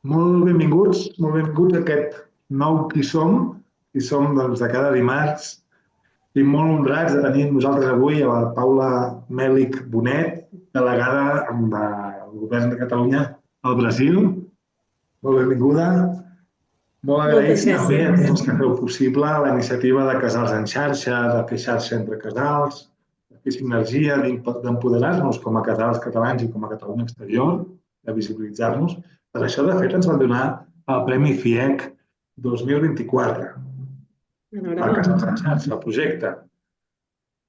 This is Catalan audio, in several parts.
Molt benvinguts a aquest nou Qui som doncs, de cada dimarts i molt honrats de tenir amb nosaltres avui a la Paula Mèlich Bonet, delegada del Govern de Catalunya al Brasil. Molt benvinguda. Molt Moltes agraïts també a gràcies. tots que feu possible la iniciativa de Casals en xarxa, de fer xarxa entre casals, de fer sinergia, d'empoderar-nos com a casals catalans i com a Catalunya exterior, de visibilitzar-nos. Per això, de fet, ens van donar el Premi FIEC 2024 per Enhorabona. Casals en xarxa, el projecte.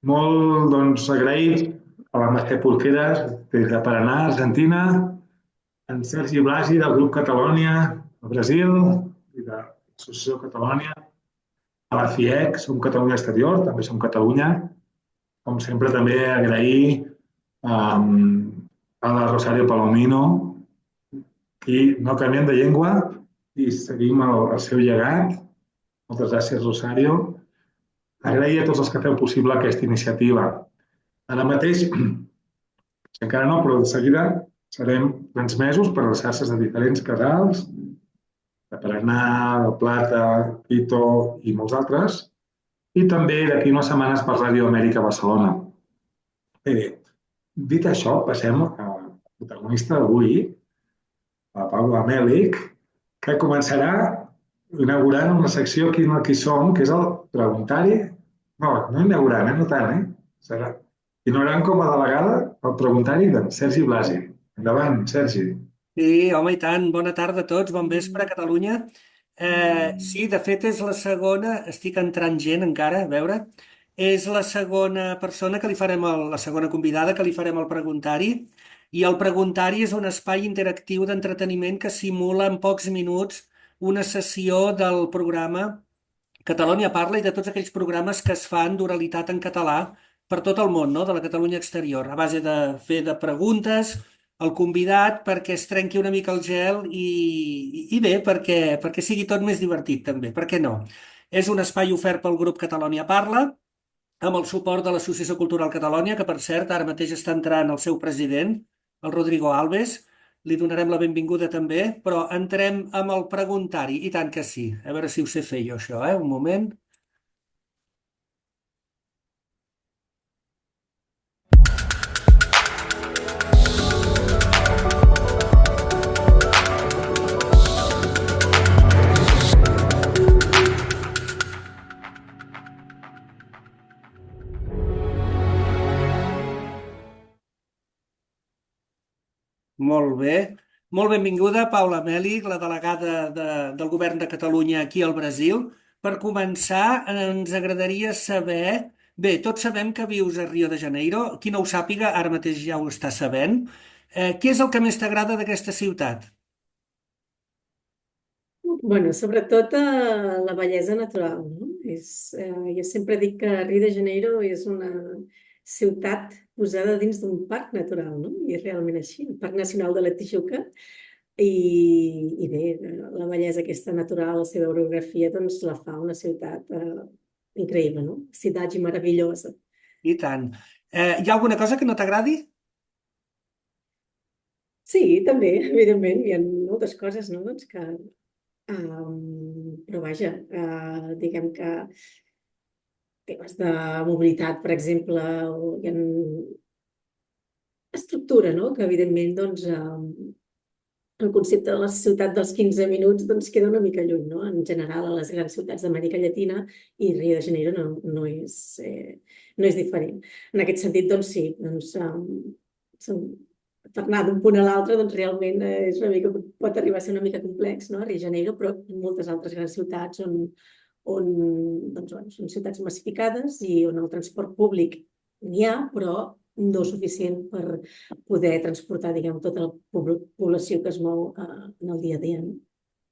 Molt doncs, agraïts a la Mercè Porqueras, des de Paraná, Argentina, en Sergi Blasi, del grup Catalònia, al Brasil, i de l'Associació Catalònia, a la FIEC, Som Catalunya Exterior, també som Catalunya. Com sempre, també agrair a la Rosario Palomino, qui no canviem de llengua i seguim el seu llegat. Moltes gràcies, Rosario. Agrair a tots els que feu possible aquesta iniciativa. Ara mateix, si encara no, però de seguida serem transmesos per les xarxes de diferents casals, de Paraná, de Plata, Quito i molts altres, i també d'aquí unes setmanes per Ràdio Amèrica Barcelona. Dit això, passem a la protagonista d'avui, la Paula Mèlich, que començarà inaugurant una secció Qui som, que és el preguntari. No inaugurant, no tant, Serà inaugurant com a delegada el preguntari de Sergi Blasi. Endavant, Sergi. Sí, home, i tant. Bona tarda a tots, bon vespre a Catalunya. Sí, de fet és la segona, estic entrant gent encara, a veure, és la segona persona que li farem, la segona convidada que li farem el preguntari, i el preguntari és un espai interactiu d'entreteniment que simula en pocs minuts una sessió del programa Catalunya Parla i de tots aquells programes que es fan d'oralitat en català per tot el món, no? De la Catalunya exterior, a base de fer de preguntes al convidat perquè es trenqui una mica el gel i bé, perquè sigui tot més divertit també, per què no? És un espai ofert pel grup Catalunya Parla, amb el suport de l'Associació Cultural Catalònia, que per cert ara mateix està entrant el seu president, el Rodrigo Alves, li donarem la benvinguda també, però entrem amb el preguntari, i tant que sí. A veure si ho sé fer jo, això, un moment. Molt bé. Molt benvinguda, Paula Mèlich, la delegada del Govern de Catalunya aquí al Brasil. Per començar, ens agradaria saber... Bé, tots sabem que vius a Rio de Janeiro. Qui no ho sàpiga, ara mateix ja ho està sabent. Què és el que més t'agrada d'aquesta ciutat? Bueno, sobretot la bellesa natural, no? Jo sempre dic que Rio de Janeiro és una ciutat posada dins d'un parc natural, no? I és realment així, el Parc Nacional de la Tijuca. I bé, la bellesa aquesta natural, la seva orografia, doncs la fa una ciutat increïble, no? Ciutat meravellosa. I tant. Hi ha alguna cosa que no t'agradi? Sí, també, evidentment, hi ha moltes coses, no? Doncs que però vaja, diguem que temes de mobilitat, per exemple, o hi ha estructura, no? Que evidentment doncs, el concepte de la ciutat dels 15 minuts doncs, queda una mica lluny, no? En general, a les grans ciutats d'Amèrica Llatina i Rio de Janeiro no és diferent. En aquest sentit, doncs sí, doncs, per anar d'un punt a l'altre, doncs realment és una mica, pot arribar a ser una mica complex, no? A Rio de Janeiro, però en moltes altres grans ciutats doncs, són ciutats massificades i on el transport públic n'hi ha, però no suficient per poder transportar, diguem, tota la població que es mou en el dia a dia.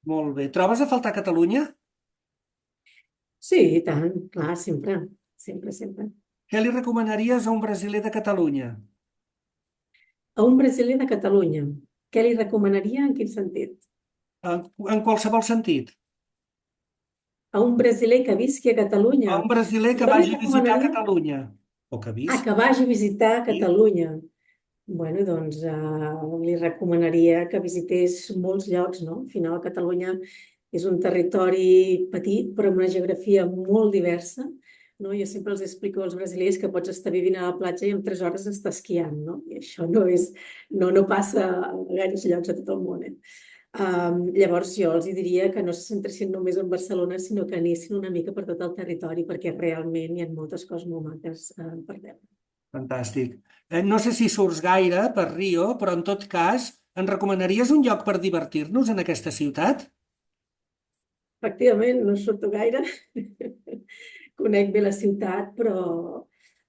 Molt bé. Trobes a faltar Catalunya? Sí, i tant, clar, sempre, sempre, sempre. Què li recomanaries a un brasiler de Catalunya? A un brasiler de Catalunya, què li recomanaria, en quin sentit? En qualsevol sentit. A un brasiler que visqui a Catalunya. A un brasiler que Jo li vagi a visitar recomanaria Catalunya. O que visqui. que vagi a visitar Catalunya. Bueno, doncs li recomanaria que visités molts llocs, no? Al final, Catalunya és un territori petit, però amb una geografia molt diversa, no? Jo sempre els explico als brasilenyos que pots estar vivint a la platja i en 3 hores estar esquiant, no? I això no passa a gaires llocs a tot el món, eh? Llavors jo els diria que no se centressin només en Barcelona, sinó que anessin una mica per tot el territori, perquè realment hi ha moltes coses molt maques per veure. Fantàstic. No sé si surts gaire per Rio, però en tot cas, ens recomanaries un lloc per divertir-nos en aquesta ciutat? Efectivament, no surto gaire. Conec bé la ciutat, però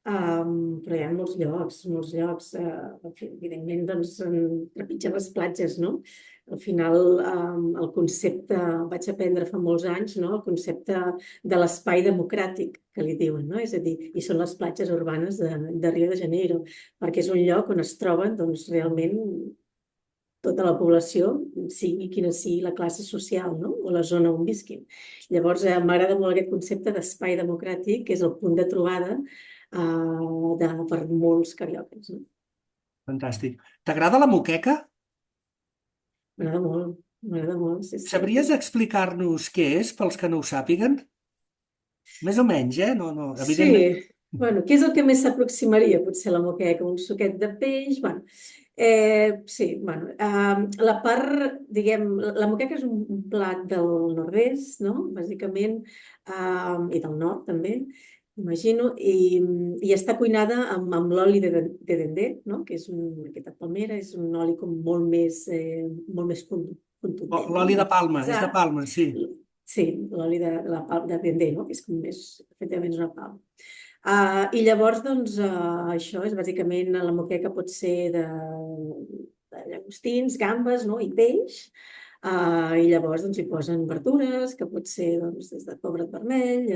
hi ha molts llocs, molts llocs. En fi, evidentment, doncs, trepitjar les platges, no? Al final, el concepte, vaig aprendre fa molts anys, no? El concepte de l'espai democràtic, que li diuen, no? És a dir, i són les platges urbanes de Rio de Janeiro, perquè és un lloc on es troben, doncs, realment tota la població, sigui quina sigui la classe social, no? O la zona on visquin. Llavors, m'agrada molt aquest concepte d'espai democràtic, que és el punt de trobada per molts cariocas. No? Fantàstic. T'agrada la moqueca? M'agrada molt, sí, sí. Sabries explicar-nos què és, pels que no ho sàpiguen? Més o menys, eh? No, no, evidentment. Sí, bueno, què és el que més s'aproximaria? Potser la moqueca, un suquet de peix, bueno. Sí, bueno, la part, diguem, la moqueca és un plat del nord-est, no? Bàsicament, i del nord també, imagino, i està cuinada amb l'oli de dendé, no? Que és aquesta palmera, és un oli com molt més contundent, no? L'oli de Més palma, és de pesat. palma, sí. Sí, l'oli de palma de dendé, no? Que és com més, efectivament, és una palma. I llavors, doncs, això és bàsicament la moqueca pot ser de llagostins, gambes, no? I peix. I llavors doncs, hi posen verdures, que pot ser doncs, des de pobret vermell,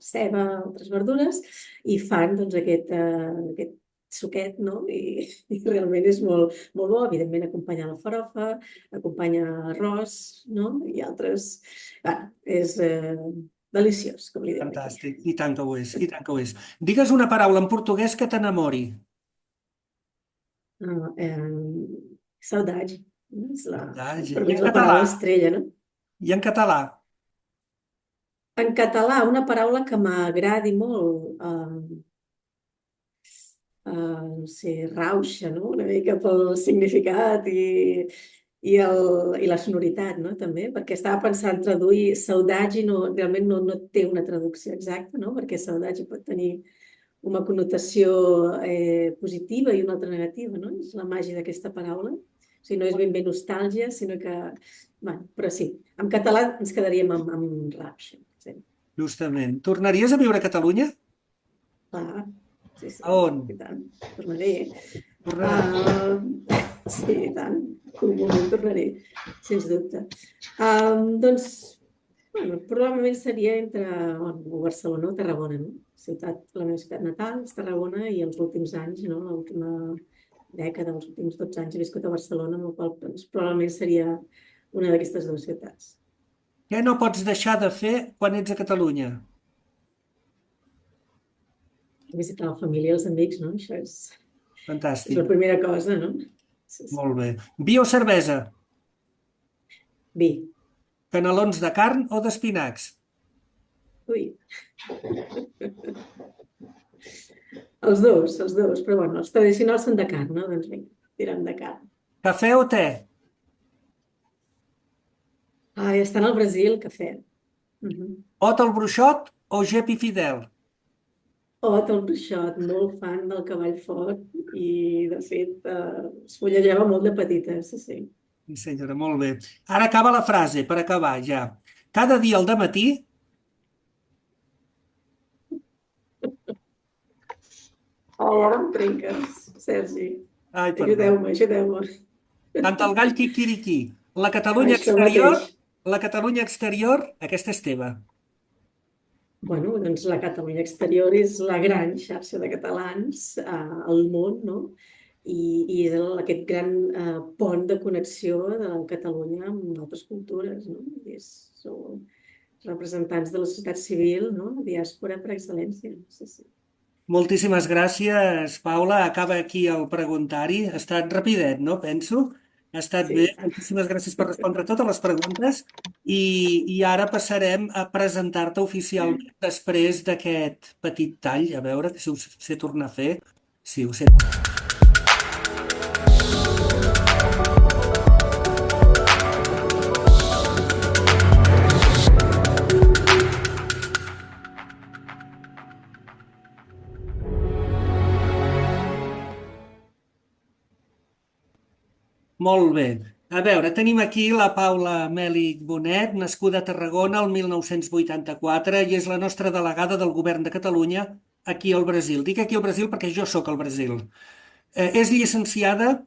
ceba, altres verdures, i fan doncs, aquest suquet, no? I realment és molt, molt bo. Evidentment, acompanya la farofa, acompanya arròs, no? I altres... és deliciós, com li diuen aquí. Fantàstic. I tant que ho és, i tant que ho és. Digues una paraula en portuguès que t'enamori. Saudade. És Saudade. per I mi en és la català? paraula estrella, no? I en català? En català, una paraula que m'agradi molt, no sé, rauxa, no? Una mica pel significat i la sonoritat, no? També, perquè estava pensant traduir saudade i realment no té una traducció exacta, no? Perquè saudade pot tenir una connotació positiva i una altra negativa, no? És la màgia d'aquesta paraula. O sigui, no és ben bé nostàlgia, sinó que... Bueno, però sí, en català ens quedaríem amb rapxa. Sí. Justament. Tornaries a viure a Catalunya? Clar, sí, A sí, on? i tant. Tornaré. Tornaràs. Sí, i tant. Un moment tornaré, sens dubte. Doncs, bueno, probablement seria entre Barcelona o Tarragona, no? La meva ciutat natal és Tarragona i els últims anys, no? L'última dècada, els últims 12 anys he viscut a Barcelona, amb la qual doncs, probablement seria una d'aquestes dues ciutats. Què no pots deixar de fer quan ets a Catalunya? Visitar la família i els amics, no? Això és la Fantàstic. primera cosa, no? Sí, sí. Molt bé. Vi o cervesa? Vi. Canelons de carn o d'espinacs? Ui. Els dos, però bueno, els tradicionals són de carn, no? Doncs vinga, tirem de carn. Cafè o te? Estan al Brasil, cafè. Ot al bruixot o gep i fidel? Ot, el bruixot, molt fan del cavall fort i, de fet, es fullejava molt de petita, sí, sí. Sí, senyora, molt bé. Ara acaba la frase, per acabar, ja. Cada dia al dematí, Ara em trenques, Sergi. ai, perdó, Ajudeu-me, ajudeu-me. canta el gall quiquiriquí. Això mateix. La Catalunya exterior, aquesta és teva. Bueno, doncs la Catalunya Exterior és la gran xarxa de catalans al món, no? I és aquest gran pont de connexió de Catalunya amb altres cultures, no? Són representants de la societat civil, no? La diàspora per excel·lència. Sí, sí. Moltíssimes gràcies, Paula. Acaba aquí el preguntari. Ha estat rapidet, no? Penso. Ha estat bé. Sí. Moltíssimes gràcies per respondre totes les preguntes. I ara passarem a presentar-te oficialment després d'aquest petit tall. A veure si ho sé tornar a fer. Sí, ho sé. Molt bé. A veure, tenim aquí la Paula Mèlich Bonet, nascuda a Tarragona el 1984 i és la nostra delegada del Govern de Catalunya aquí al Brasil. Dic aquí al Brasil perquè jo sóc al Brasil. És llicenciada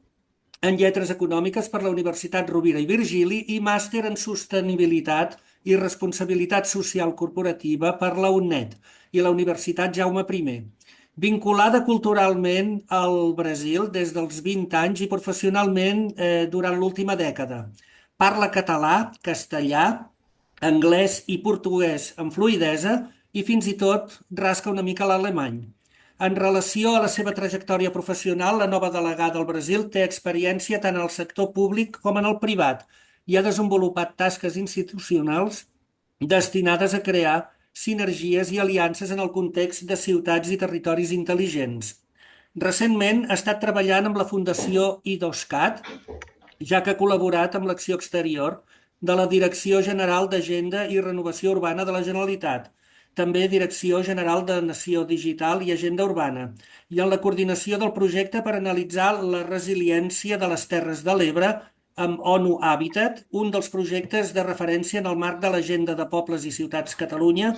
en Lletres Econòmiques per la Universitat Rovira i Virgili i màster en Sostenibilitat i Responsabilitat Social Corporativa per la UNED i la Universitat Jaume I. Vinculada culturalment al Brasil des dels 20 anys i professionalment durant l'última dècada. Parla català, castellà, anglès i portuguès amb fluïdesa i fins i tot rasca una mica l'alemany. En relació a la seva trajectòria professional, la nova delegada al Brasil té experiència tant al sector públic com en el privat i ha desenvolupat tasques institucionals destinades a crear sinergies i aliances en el context de ciutats i territoris intel·ligents. Recentment ha estat treballant amb la Fundació IDOSCAT, ja que ha col·laborat amb l'acció exterior de la Direcció General d'Agenda i Renovació Urbana de la Generalitat, també Direcció General de Nació Digital i Agenda Urbana, i en la coordinació del projecte per analitzar la resiliència de les Terres de l'Ebre amb ONU Habitat, un dels projectes de referència en el marc de l'Agenda de Pobles i Ciutats Catalunya,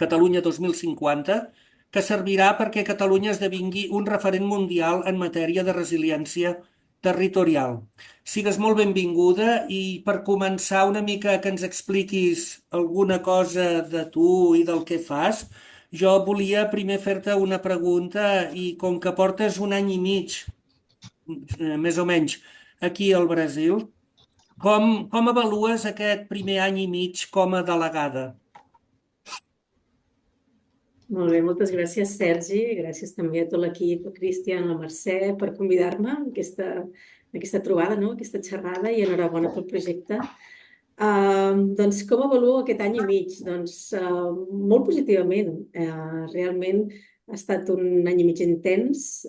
Catalunya 2050, que servirà perquè Catalunya esdevingui un referent mundial en matèria de resiliència territorial. Sigues molt benvinguda i per començar una mica que ens expliquis alguna cosa de tu i del que fas, jo volia primer fer-te una pregunta i com que portes un any i mig, més o menys, aquí al Brasil, com avalues aquest primer any i mig com a delegada? Molt bé, moltes gràcies, Sergi. Gràcies també a tot l'equip, a Cristian, a la Mercè, per convidar-me a aquesta trobada, no? Aquesta xerrada, i enhorabona pel projecte. Doncs com avaluo aquest any i mig? Doncs molt positivament. Realment ha estat un any i mig intens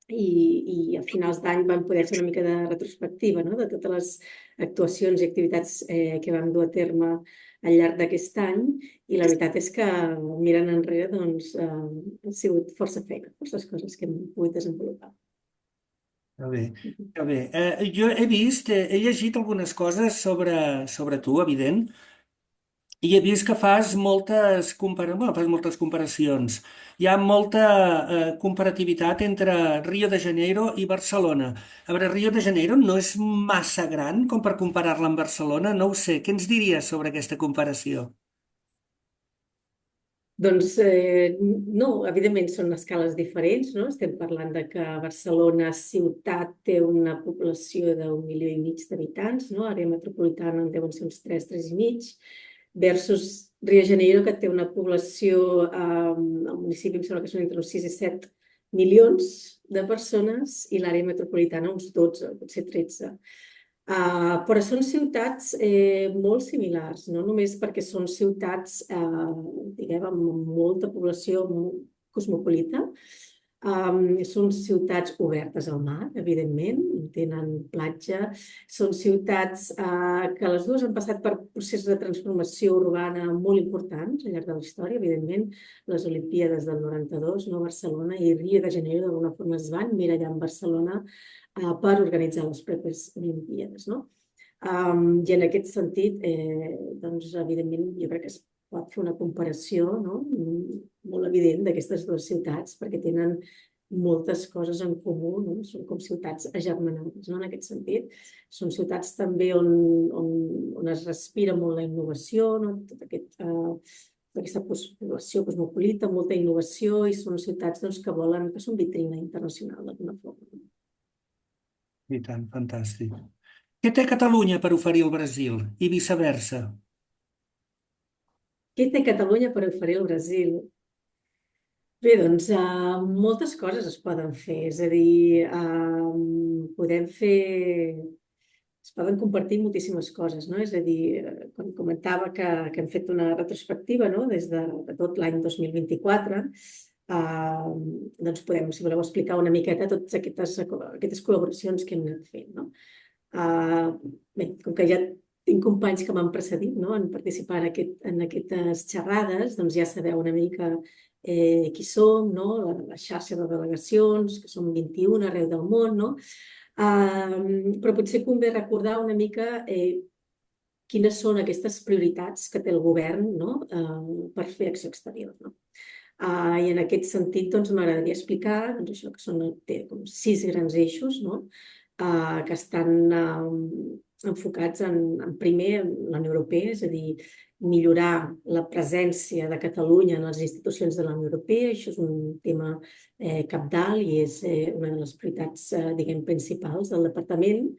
i a finals d'any vam poder fer una mica de retrospectiva, no? De totes les actuacions i activitats que vam dur a terme al llarg d'aquest any, i la veritat és que mirant enrere doncs, ha sigut força feina, forces coses que hem pogut desenvolupar. Que bé, que bé. Jo he vist, he llegit algunes coses sobre tu, evident, i he vist que fas moltes comparacions. Hi ha molta comparativitat entre Rio de Janeiro i Barcelona. A veure, Rio de Janeiro no és massa gran com per comparar-la amb Barcelona? No ho sé. Què ens diries sobre aquesta comparació? Doncs no, evidentment són escales diferents, no? Estem parlant de que Barcelona ciutat té una població d'1,5 milió d'habitants, no? Àrea metropolitana en deuen ser uns 3 i mig, versus Rio de Janeiro, que té una població, al municipi em sembla que són entre uns 6 i 7 milions de persones, i l'àrea metropolitana uns 12, potser 13. Però són ciutats molt similars, no només perquè són ciutats, diguem, amb molta població cosmopolita. Són ciutats obertes al mar, evidentment, tenen platja. Són ciutats que les dues han passat per processos de transformació urbana molt importants al llarg de la història. Evidentment, les Olimpíades del 92, no? Barcelona i Rio de Janeiro d'alguna forma es van mirallar en Barcelona per organitzar les properes Olimpíades, no? I en aquest sentit, doncs, evidentment, jo crec que es pot fer una comparació, no? Molt evident d'aquestes dues ciutats, perquè tenen moltes coses en comú, no? Són com ciutats agermanades, no? En aquest sentit. Són ciutats també on es respira molt la innovació, no? Aquesta població cosmopolita, molta innovació, i són ciutats doncs, que són vitrina internacional d'alguna forma. I tant, fantàstic. Què té Catalunya per oferir al Brasil i viceversa? Què té Catalunya per oferir al Brasil? Bé, doncs moltes coses es poden fer, és a dir, podem fer, es poden compartir moltíssimes coses, no? És a dir, quan comentava que hem fet una retrospectiva, no? Des de tot l'any 2024, doncs podem, si voleu, explicar una miqueta totes aquestes col·laboracions que hem anat fent, no? Bé, com que ja tinc companys que m'han precedit, no? En participar en aquestes xerrades, doncs ja sabeu una mica qui som, no? La xarxa de delegacions, que som 21 arreu del món, no? Però potser convé recordar una mica quines són aquestes prioritats que té el govern, no? Per fer acció exterior, no? I en aquest sentit doncs, m'agradaria explicar doncs, això que té com 6 grans eixos, no? Que estan enfocats en primer en la Unió Europea, és a dir, millorar la presència de Catalunya en les institucions de la Unió Europea. Això és un tema cabdal i és una de les prioritats, diguem, principals del departament.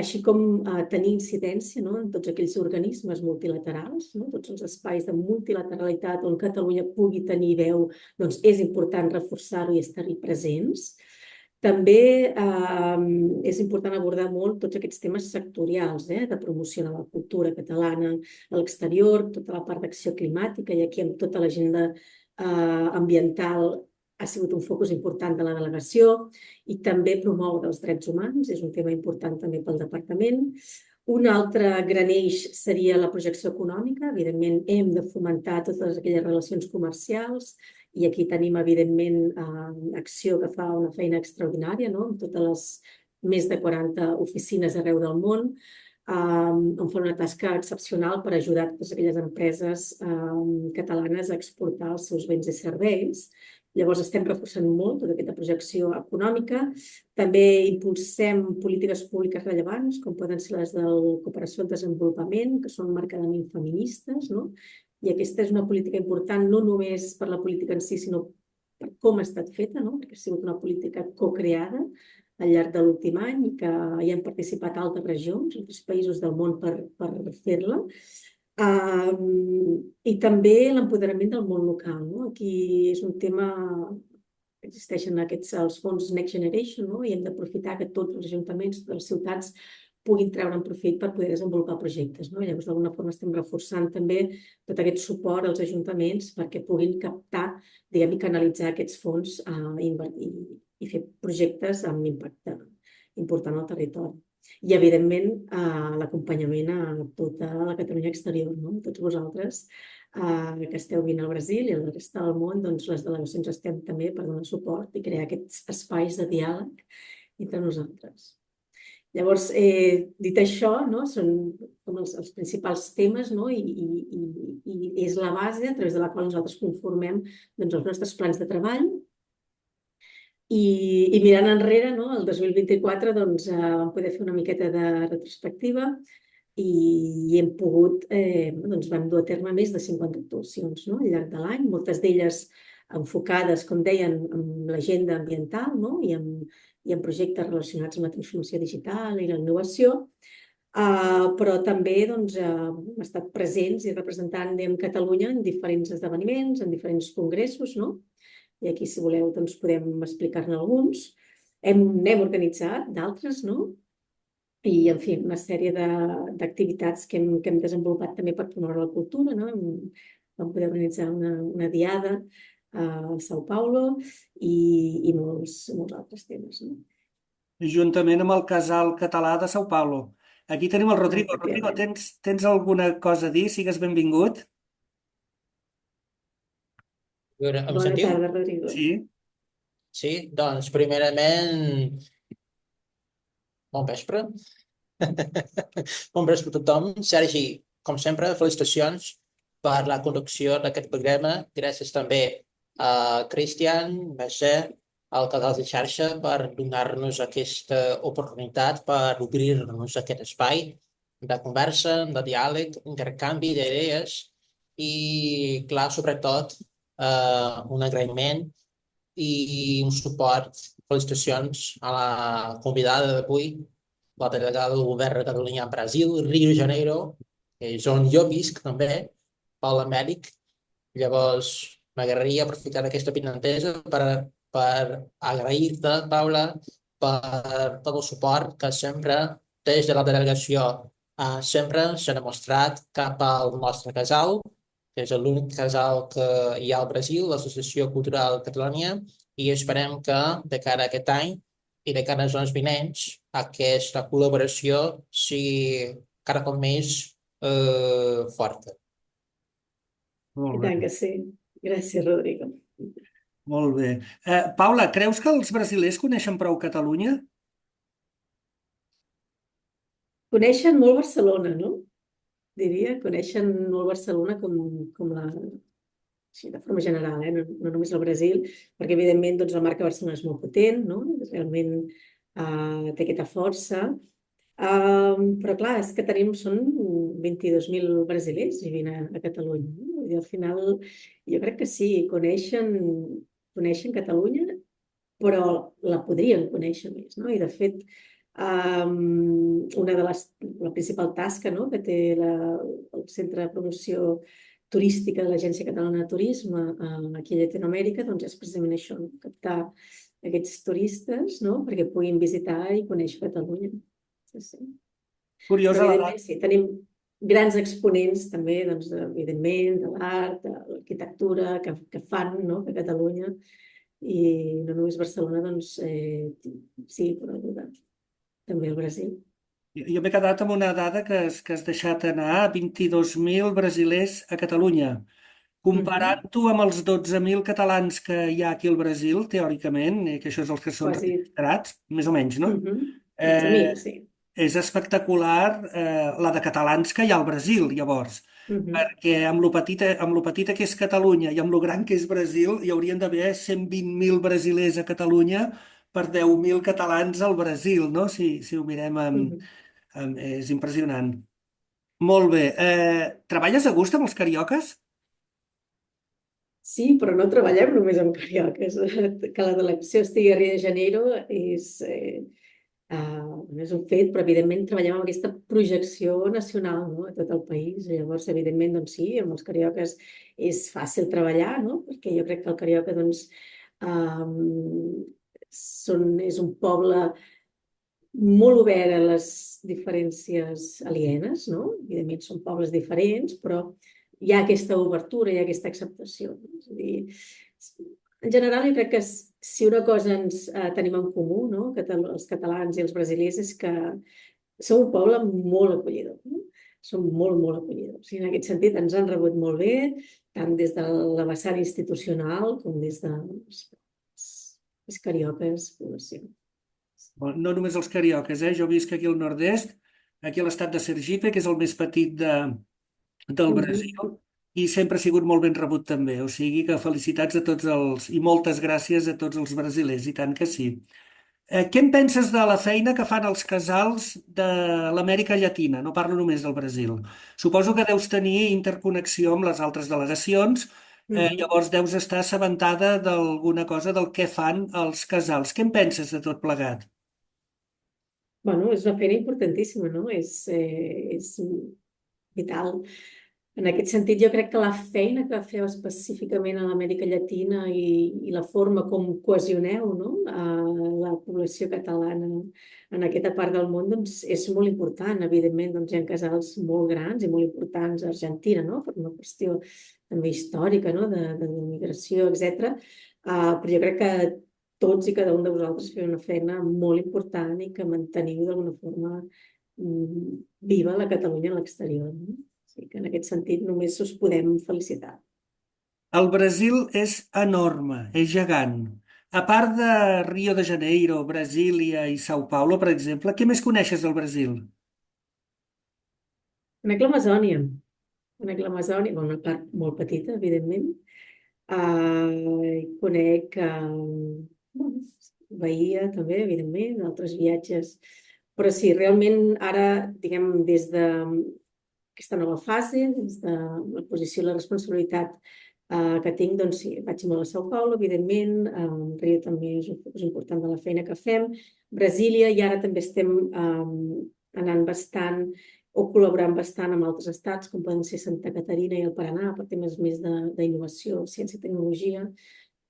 Així com tenir incidència, no? En tots aquells organismes multilaterals, no? Tots els espais de multilateralitat on Catalunya pugui tenir veu, doncs és important reforçar-ho i estar-hi presents. També és important abordar molt tots aquests temes sectorials, de promoció de la cultura catalana a l'exterior, tota la part d'acció climàtica, i aquí amb tota l'agenda ambiental ha sigut un focus important de la delegació, i també promoure els drets humans, és un tema important també pel departament. Un altre gran eix seria la projecció econòmica. Evidentment, hem de fomentar totes aquelles relacions comercials, i aquí tenim, evidentment, Acció, que fa una feina extraordinària, no? Amb totes les més de 40 oficines arreu del món, on fan una tasca excepcional per ajudar totes aquelles empreses catalanes a exportar els seus béns i serveis. Llavors, estem reforçant molt tota aquesta projecció econòmica. També impulsem polítiques públiques rellevants, com poden ser les de cooperació al desenvolupament, que són marcadament feministes, no? I aquesta és una política important no només per la política en si, sinó per com ha estat feta, no? Perquè ha sigut una política co-creada al llarg de l'últim any i que hi han participat altres regions, altres països del món per fer-la. I també l'empoderament del món local, no? Aquí és un tema, existeixen els fons Next Generation, no? I hem d'aprofitar que tots els ajuntaments, totes les ciutats, puguin treure'n profit per poder desenvolupar projectes, no? Llavors, d'alguna forma, estem reforçant també tot aquest suport als ajuntaments perquè puguin captar, diguem, i canalitzar aquests fons i fer projectes amb impacte important al territori. I, evidentment, l'acompanyament a tota la Catalunya exterior, no? Tots vosaltres que esteu vint al Brasil i a la resta del món, doncs les delegacions estem també per donar suport i crear aquests espais de diàleg entre nosaltres. Llavors, dit això, no? Són com els principals temes, no? I és la base a través de la qual nosaltres conformem doncs, els nostres plans de treball. I mirant enrere, no? El 2024 doncs, vam poder fer una miqueta de retrospectiva i hem pogut, doncs vam dur a terme més de 50 actuacions, no? Al llarg de l'any, moltes d'elles enfocades, com deien, amb l'agenda ambiental, no? I amb projectes relacionats amb la transformació digital i la innovació, però també doncs, hem estat presents i representant Catalunya en diferents esdeveniments, en diferents congressos, no? I aquí, si voleu, doncs podem explicar-ne alguns. N'hem organitzat d'altres, no? I, en fi, una sèrie d'activitats que hem desenvolupat també per promoure la cultura, no? Vam poder organitzar una diada a São Paulo i molts altres temes, no? Juntament amb el Casal Català de São Paulo. Aquí tenim el Rodrigo. Rodrigo, tens alguna cosa a dir? Sigues benvingut. Em Bona sentiu? tarda, Rodrigo. Sí. Sí, doncs primerament, bon vespre. Bon vespre a tothom. Sergi, com sempre, felicitacions per la conducció d'aquest programa. Gràcies també a Cristian, Mercè, al canal de xarxa, per donar-nos aquesta oportunitat, per obrir-nos aquest espai de conversa, de diàleg, intercanvi d'idees i, clar, sobretot, un agraïment i un suport, felicitacions a la convidada d'avui, la delegada del govern de Catalunya a Brasil, Rio de Janeiro, que és on jo visc també, Paula Mèdic. Llavors, m'agradaria aprofitar aquesta pinantesa per agrair-te, Paula, per tot el suport que sempre, des de la delegació, sempre s'ha demostrat cap al nostre casal, que és l'únic casal que hi ha al Brasil, l'Associació Cultural Catalunya, i esperem que de cara a aquest any i de cara als anys vinents aquesta col·laboració sigui cada cop més forta. I Molt tant bé, que sí. Gràcies, Rodrigo. molt bé. Paula, creus que els brasilers coneixen prou Catalunya? Coneixen molt Barcelona, no? Diria, coneixen molt Barcelona com la... Sí, de forma general, no només el Brasil, perquè evidentment doncs, la marca Barcelona és molt potent, no? Realment té aquesta força. Però clar, és que són 22.000 brasilers vivint a Catalunya. No? I al final jo crec que sí, coneixen Catalunya, però la podrien conèixer més, no? I de fet, la principal tasca, no, que té el Centre de Promoció Turística de l'Agència Catalana de Turisme aquí a Llatinoamèrica, doncs és precisament això, no? Captar aquests turistes, no? Perquè puguin visitar i conèixer Catalunya. Sí, sí. Però Curiosa la evidentment sí, tenim grans exponents també, doncs, evidentment, de l'art, de l'arquitectura que fan, no? A Catalunya, i no només Barcelona, doncs sí, però també el Brasil. Jo m'he quedat amb una dada que has deixat anar, 22.000 brasilers a Catalunya. Comparant-ho amb els 12.000 catalans que hi ha aquí al Brasil, teòricament, que això és els que són Quasi registrats, més o menys, no? 12.000, sí. És espectacular la de catalans que hi ha al Brasil, llavors, perquè amb lo petita que és Catalunya i amb lo gran que és Brasil, hi haurien d'haver 120.000 brasilers a Catalunya per 10.000 catalans al Brasil, no? Si ho mirem és impressionant. Molt bé. Treballes a gust amb els carioques? Sí, però no treballem només amb cariocas. Que la delegació estigui a Rio de Janeiro és un fet, però evidentment treballem amb aquesta projecció nacional, no? A tot el país. Llavors, evidentment, doncs sí, amb els cariocas és fàcil treballar, no? Perquè jo crec que el carioca, doncs, és un poble molt obert a les diferències alienes, no? Evidentment són pobles diferents, però hi ha aquesta obertura, hi ha aquesta acceptació. No? És a dir, en general, jo crec que si una cosa ens tenim en comú, no? Els catalans i els brasilers, és que som un poble molt acollidor. No? Som molt, molt acollidors. I en aquest sentit ens han rebut molt bé, tant des de la vessant institucional com des de les cariocas, població. No només els cariocas, Jo visc aquí al nord-est, aquí a l'estat de Sergipe, que és el més petit del Brasil, i sempre ha sigut molt ben rebut també. O sigui que felicitats a tots i moltes gràcies a tots els brasilers, i tant que sí. Què en penses de la feina que fan els casals de l'Amèrica Llatina? No parlo només del Brasil. Suposo que deus tenir interconnexió amb les altres delegacions, llavors deus estar assabentada d'alguna cosa del que fan els casals. Què en penses de tot plegat? Bueno, és una feina importantíssima, no? És vital. En aquest sentit, jo crec que la feina que feu específicament a l'Amèrica Llatina i la forma com cohesioneu, no? La població catalana en aquesta part del món, doncs, és molt important. Evidentment, doncs, hi ha casals molt grans i molt importants a Argentina, no? Per una qüestió també històrica, no? De migració, etc. Però jo crec que tots i cada un de vosaltres feu una feina molt important i que manteniu d'alguna forma viva la Catalunya a l'exterior. No? O sigui que en aquest sentit només us podem felicitar. El Brasil és enorme, és gegant. A part de Rio de Janeiro, Brasília i São Paulo, per exemple, què més coneixes del Brasil? Conec l'Amazònia. Conec l'Amazònia, una part molt petita, evidentment. Conec Bahia, també, evidentment, altres viatges. Però sí, realment ara, diguem, des d'aquesta nova fase, des de la posició i la responsabilitat que tinc, doncs sí, vaig molt a São Paulo, evidentment, Rio també és important de la feina que fem, Brasília, i ara també estem anant bastant o col·laborant bastant amb altres estats, com poden ser Santa Caterina i el Paranà, per temes més d'innovació, ciència i tecnologia.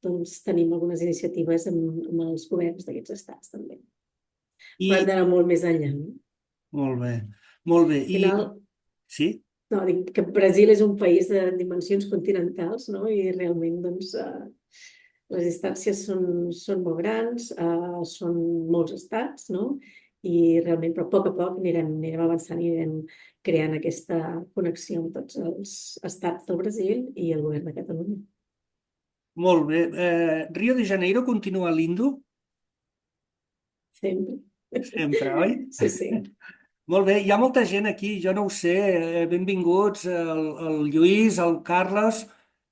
Doncs tenim algunes iniciatives amb els governs d'aquests estats, també. Però hem I, d'anar molt més enllà, no? molt bé, molt bé. Al final, Sí? no, dic que Brasil és un país de dimensions continentals, no? I realment, doncs, les distàncies són molt grans, són molts estats, no? I realment, però a poc anirem avançant i anirem creant aquesta connexió amb tots els estats del Brasil i el govern de Catalunya. Molt bé. Rio de Janeiro continua lindo? Sempre. Sempre, oi? Sí, sí. Molt bé, hi ha molta gent aquí, jo no ho sé. Benvinguts el Lluís, el Carles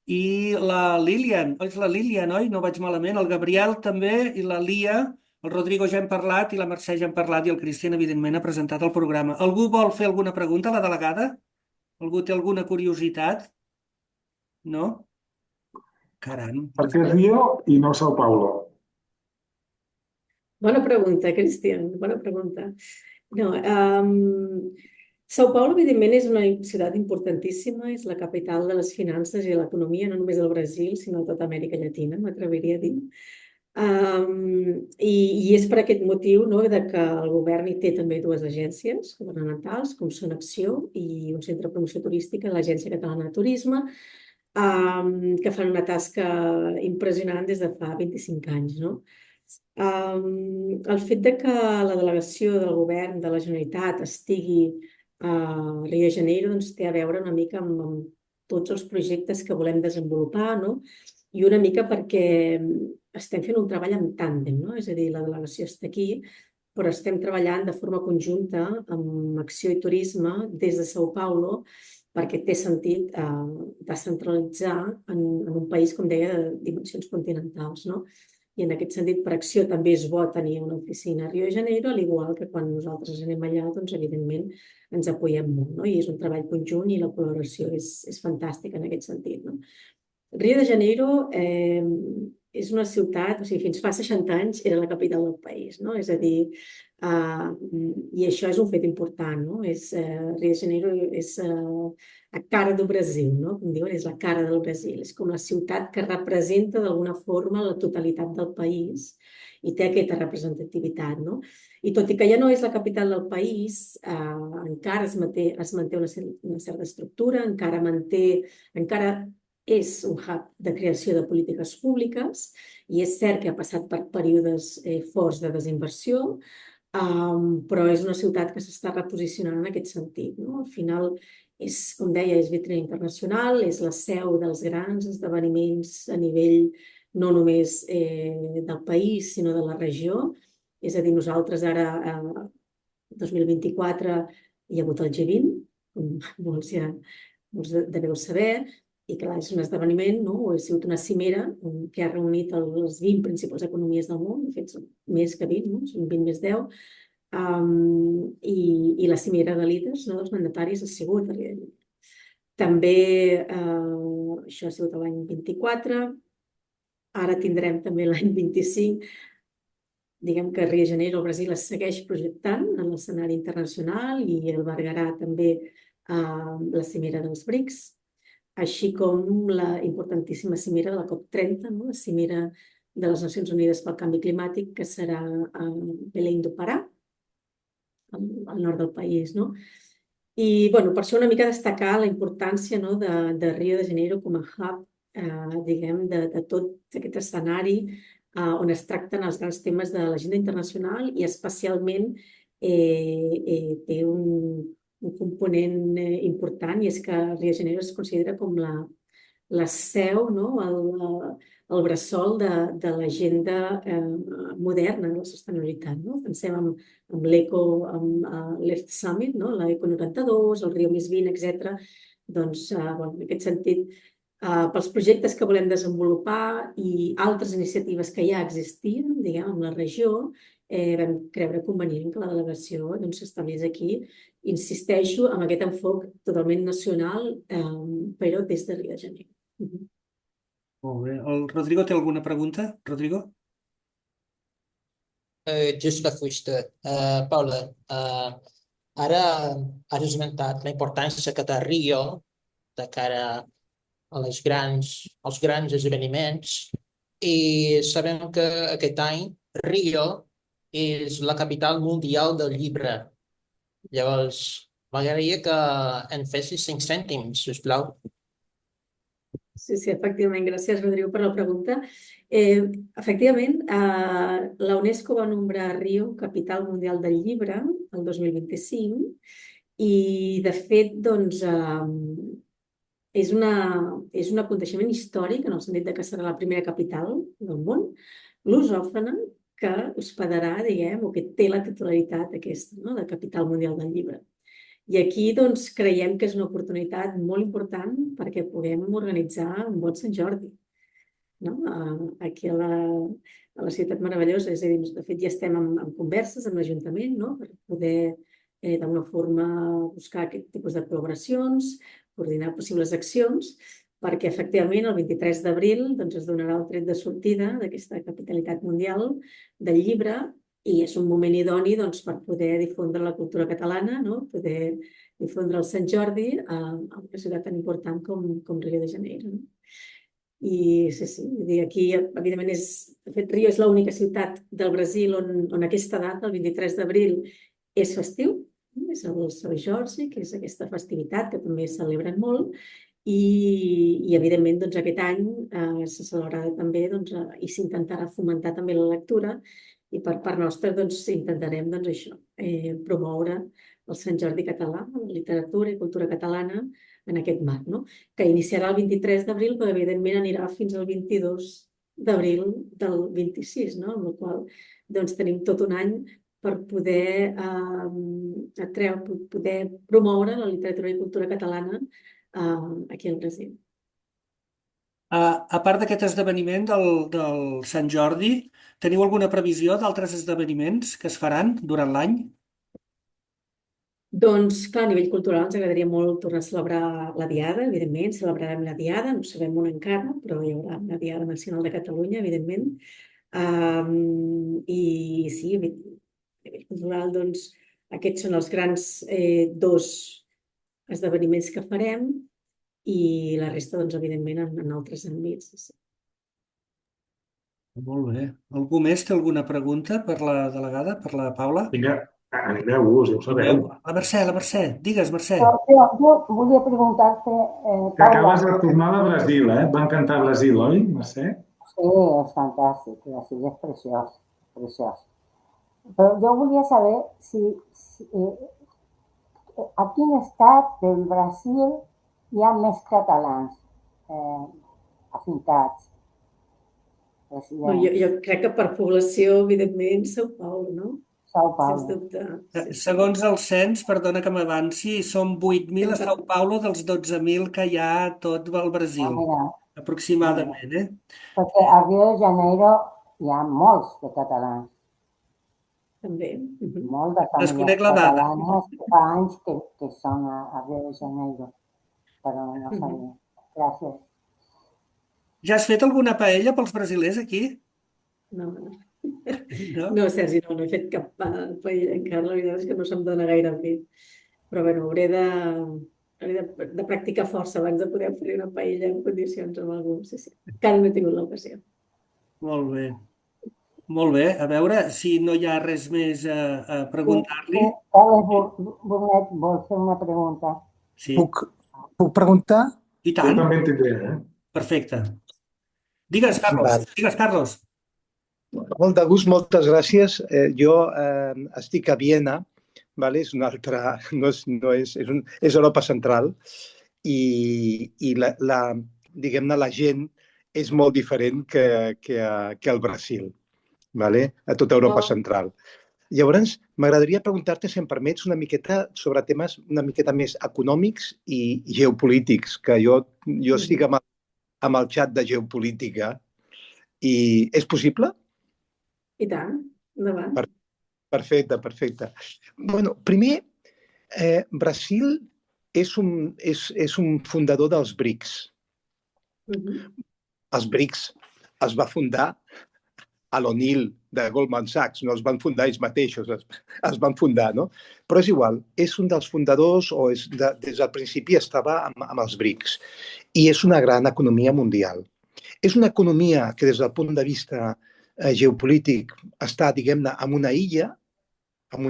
i la Lilian. És la Lilian, oi? No vaig malament. El Gabriel també i la Lia. El Rodrigo ja hem parlat i la Mercè ja hem parlat i el Cristian, evidentment, ha presentat el programa. Algú vol fer alguna pregunta a la delegada? Algú té alguna curiositat? No? Caram. Per què Rio i no Sao Paulo? Bona pregunta, Cristian, bona pregunta. No, São Paulo, evidentment, és una ciutat importantíssima, és la capital de les finances i de l'economia, no només del Brasil, sinó de tota Amèrica Llatina, m'atreviria a dir. I és per aquest motiu, no, de que el govern hi té també dues agències governamentals, com són Acció i un centre de promoció turística, l'Agència Catalana de Turisme, que fan una tasca impressionant des de fa 25 anys, no? El fet de que la delegació del govern de la Generalitat estigui a Rio de Janeiro doncs, té a veure una mica amb tots els projectes que volem desenvolupar, no? I una mica perquè estem fent un treball en tàndem, no? És a dir, la delegació està aquí, però estem treballant de forma conjunta amb Acció i Turisme des de São Paulo, perquè té sentit descentralitzar en un país, com deia, de dimensions continentals, no? I en aquest sentit, per Acció també és bo tenir una oficina a Rio de Janeiro, al igual que quan nosaltres anem allà, doncs evidentment ens apoyem molt, no? I és un treball conjunt i la col·laboració és fantàstica en aquest sentit, no? Rio de Janeiro és una ciutat, o sigui, fins fa 60 anys era la capital del país, no? És a dir, i això és un fet important, no? Rio de Janeiro és a cara do Brasil, no? Com diuen, és la cara del Brasil. És com la ciutat que representa d'alguna forma la totalitat del país i té aquesta representativitat, no? I tot i que ja no és la capital del país, encara es manté una certa estructura, encara és un hub de creació de polítiques públiques i és cert que ha passat per períodes forts de desinversió, però és una ciutat que s'està reposicionant en aquest sentit, no? Al final, com deia, és vitrina internacional, és la seu dels grans esdeveniments a nivell no només del país, sinó de la regió. És a dir, nosaltres ara, 2024, hi ha hagut el G20, com molts deveu saber, i clar, és un esdeveniment, no? Ha sigut una cimera que ha reunit les 20 principals economies del món, de fet són més que 20, no? Són 20 més 10, i la cimera de líders, no, dels mandataris ha sigut a Rio de Janeiro. També això ha sigut l'any 24, ara tindrem també l'any 25. Diguem que Rio de Janeiro, el Brasil, es segueix projectant en l'escenari internacional i albergarà també la cimera dels BRICS, així com la importantíssima cimera de la COP30, no? La cimera de les Nacions Unides pel Canvi Climàtic, que serà a Belém do Pará, al nord del país, no? I, bueno, per això una mica destacar la importància, no, de Rio de Janeiro com a hub, diguem, de tot aquest escenari on es tracten els grans temes de l'agenda internacional i especialment té un component important, i és que Rio de Janeiro es considera com la seu, no? El bressol de l'agenda moderna de la sostenibilitat, no? Pensem amb l'Eco, amb l'Earth Summit, no? L'Eco 92, el Rio +20, etc. Doncs, bueno, en aquest sentit, pels projectes que volem desenvolupar i altres iniciatives que ja existien, diguem, en la regió, vam creure convenient que la delegació s'establís aquí. Insisteixo en aquest enfoc totalment nacional, però des de Rio de Janeiro. Molt bé. El Rodrigo té alguna pregunta? Rodrigo? Just la fusta. Paula, Ara has esmentat la importància que té Rio de cara als grans esdeveniments i sabem que aquest any Rio és la capital mundial del llibre. Llavors, m'agradaria que en fessis 5 cèntims, sisplau. Sí, sí, efectivament. Gràcies, Rodrigo, per la pregunta. Efectivament, la UNESCO va nombrar Rio Capital Mundial del Llibre el 2025 i, de fet, doncs, és un aconteixement històric en el sentit de que serà la primera capital del món lusòfona que hospedarà, diguem, o que té la titularitat aquesta, no?, de Capital Mundial del Llibre. I aquí doncs, creiem que és una oportunitat molt important perquè puguem organitzar un bon Sant Jordi, no? Aquí a la Ciutat Meravellosa. És a dir, de fet, ja estem en converses amb l'Ajuntament, no?, per poder d'alguna forma buscar aquest tipus de col·laboracions, coordinar possibles accions, perquè efectivament el 23 d'abril doncs, es donarà el tret de sortida d'aquesta capitalitat mundial del llibre i és un moment idoni doncs, per poder difondre la cultura catalana, no?, poder difondre el Sant Jordi a una ciutat tan important com Rio de Janeiro. No? I sí, vull dir, aquí, evidentment, de fet, Rio és l'única ciutat del Brasil on aquesta data, el 23 d'abril, és festiu, és el Sant Jordi, que és aquesta festivitat que també celebren molt, i evidentment, doncs, aquest any se celebrarà també i s'intentarà fomentar també la lectura i per part nostra doncs, intentarem doncs, això, promoure el Sant Jordi català, la literatura i cultura catalana en aquest marc, no? Que iniciarà el 23 d'abril, però evidentment anirà fins al 22 d'abril del 26, no? Amb la qual doncs, tenim tot un any per poder poder promoure la literatura i cultura catalana aquí al Brasil. A part d'aquest esdeveniment del Sant Jordi, teniu alguna previsió d'altres esdeveniments que es faran durant l'any? Doncs, clar, a nivell cultural ens agradaria molt tornar a celebrar la Diada, evidentment, celebrarem la Diada, no sabem on encara, però hi haurà una Diada Nacional de Catalunya, evidentment. I sí, a nivell cultural, doncs, aquests són els grans dos esdeveniments que farem i la resta, doncs, evidentment, en altres àmbits. Sí. Molt bé. Algú més té alguna pregunta per la delegada, per la Paula? Vinga, animeu-vos, ja ho sabeu. La Mercè. Digues, Mercè. Yo voy a preguntarte, Que acabes Paula. de tornar de Brasil, eh? Et va encantar Brasil, oi, Mercè? Sí, es fantástico, así es precioso, precioso. Pero yo volia saber si a quin estat del Brasil hi ha més catalans afintats, No, residents. jo crec que per població, evidentment, São Paulo, no? São Sens Paulo. dubte. Sí. Segons el cens, perdona que m'avanci, són 8.000 a São Paulo dels 12.000 que hi ha a tot el Brasil, Mira, aproximadament, eh? perquè a Rio de Janeiro hi ha molts de catalans, També. molt de famílies Desconec la dada. catalanes que fa anys que són a Rio de Janeiro, però no sabia. Gràcies. Ja has fet alguna paella pels brasilers aquí? No, No? no, Sergi, no he fet cap paella encara. La veritat és que no se'm dona gaire bé. Però bueno, hauré de practicar força abans de poder fer una paella en condicions amb algú. Sí. Encara no he tingut l'ocasió. Molt bé. Molt bé. A veure si no hi ha res més a preguntar-li. Carles Burnet vol fer una pregunta. Sí, Puc preguntar? i Jo tant. també en tindré, eh? Perfecte. Digues, Carlos. Vale. Digues, Carlos. Molt de gust, moltes gràcies. Jo estic a Viena, vale? És una altra, és Europa Central i diguem-ne, la gent és molt diferent que al Brasil, vale? A tota Europa Central. Llavors, m'agradaria preguntar-te, si em permets, una miqueta sobre temes una miqueta més econòmics i geopolítics, que jo estic amb el xat de geopolítica i és possible? I tant, endavant. Perfecte. Bueno, primer, Brasil és un fundador dels BRICS. Els BRICS es va fundar a l'O'Neill de Goldman Sachs, no els van fundar ells mateixos, els van fundar, no? Però és igual, és un dels fundadors o des del principi estava amb els BRICS i és una gran economia mundial. És una economia que des del punt de vista geopolític està, diguem-ne, en una illa, en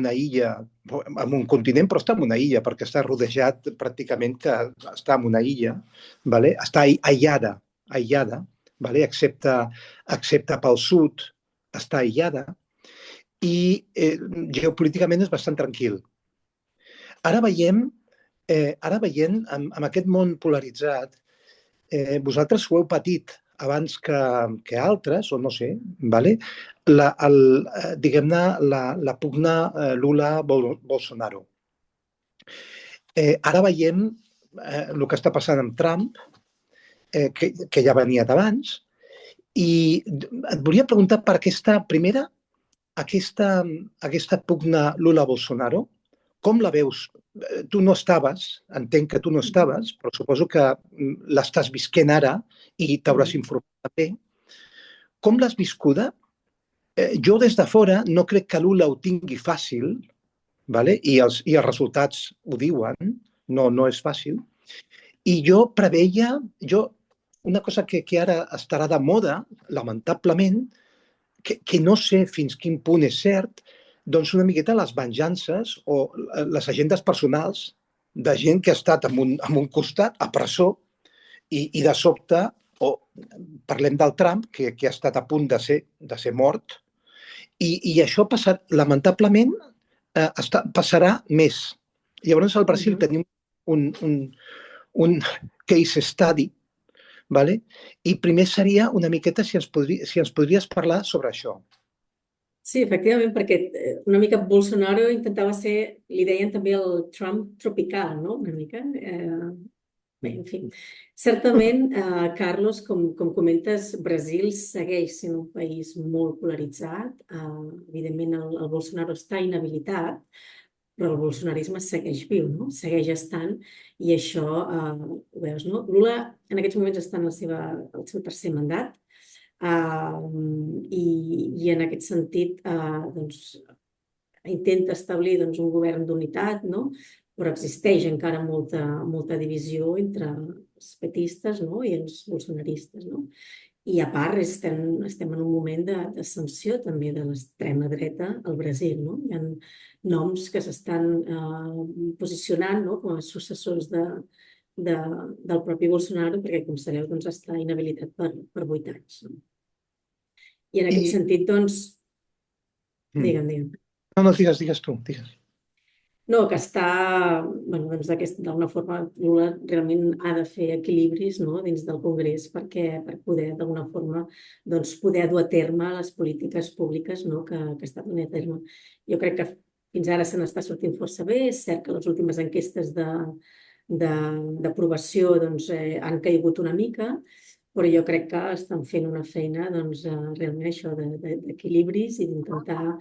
un continent, però està en una illa, perquè està rodejat pràcticament que està en una illa, ¿vale? Està aïllada, ¿vale? excepte pel sud, està aïllada, i geopolíticament és bastant tranquil. Ara veiem, amb aquest món polaritzat, vosaltres ho heu patit abans que altres, o no sé, ¿vale? Diguem-ne, la pugna Lula-Bolsonaro. Ara veiem el que està passant amb Trump, que ja venia d'abans, i et volia preguntar per aquesta pugna Lula-Bolsonaro, com la veus? Tu no estaves, entenc que tu no estaves, però suposo que l'estàs visquent ara i t'hauràs informat també. Com l'has viscuda? Jo des de fora no crec que Lula ho tingui fàcil, ¿vale? I els resultats ho diuen, no és fàcil. I jo preveia, una cosa que ara estarà de moda, lamentablement, que no sé fins quin punt és cert, doncs una miqueta les venjances o les agendes personals de gent que ha estat en un costat a presó i de sobte, o parlem del Trump, que ha estat a punt de ser mort, i això lamentablement passarà més. Llavors al Brasil tenim un case study, ¿vale? I primer seria una miqueta si ens podries parlar sobre això. Sí, efectivament, perquè una mica Bolsonaro intentava ser, li deien també el Trump tropical, no? Una mica. Bé, en fi. Certament, Carlos, com comentes, Brasil segueix sent un país molt polaritzat. Evidentment, el Bolsonaro està inhabilitat, però el bolsonarisme segueix viu, no? Segueix estant, i això ho veus, no? Lula en aquests moments està en el seu tercer mandat, i en aquest sentit intenta establir un govern d'unitat, no? Però existeix encara molta divisió entre els petistes, no? I els bolsonaristes, no? I a part estem en un moment de sanció també de l'extrema dreta al Brasil, no? Hi ha noms que s'estan posicionant, no? Com a successors del propi Bolsonaro, perquè, com sabeu, està inhabilitat per 8 anys. No? I en aquest sentit, digue'm. No, digues tu, digues. No, que està, d'alguna forma, Lula realment ha de fer equilibris, no? Dins del Congrés per poder, d'alguna forma, poder dur a terme les polítiques públiques, no? que està donant a terme. Jo crec que fins ara se n'està sortint força bé. És cert que les últimes enquestes d'aprovació han caigut una mica, però jo crec que estan fent una feina realment això d'equilibris i d'intentar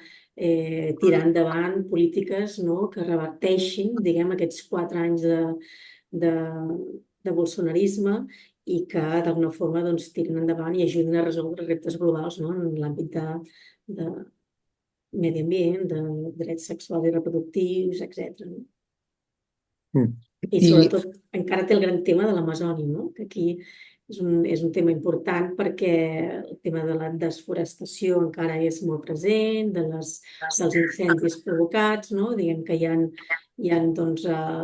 tirar endavant polítiques, no? Que reverteixin, diguem, aquests 4 anys de bolsonarisme i que d'alguna forma tirin endavant i ajudin a resoldre reptes globals, no? En l'àmbit de medi ambient, de drets sexuals i reproductius, etc. I sobretot encara té el gran tema de l'Amazònia, no? Que aquí és un tema important perquè el tema de la desforestació encara és molt present, dels incendis provocats, no? Diguem que hi ha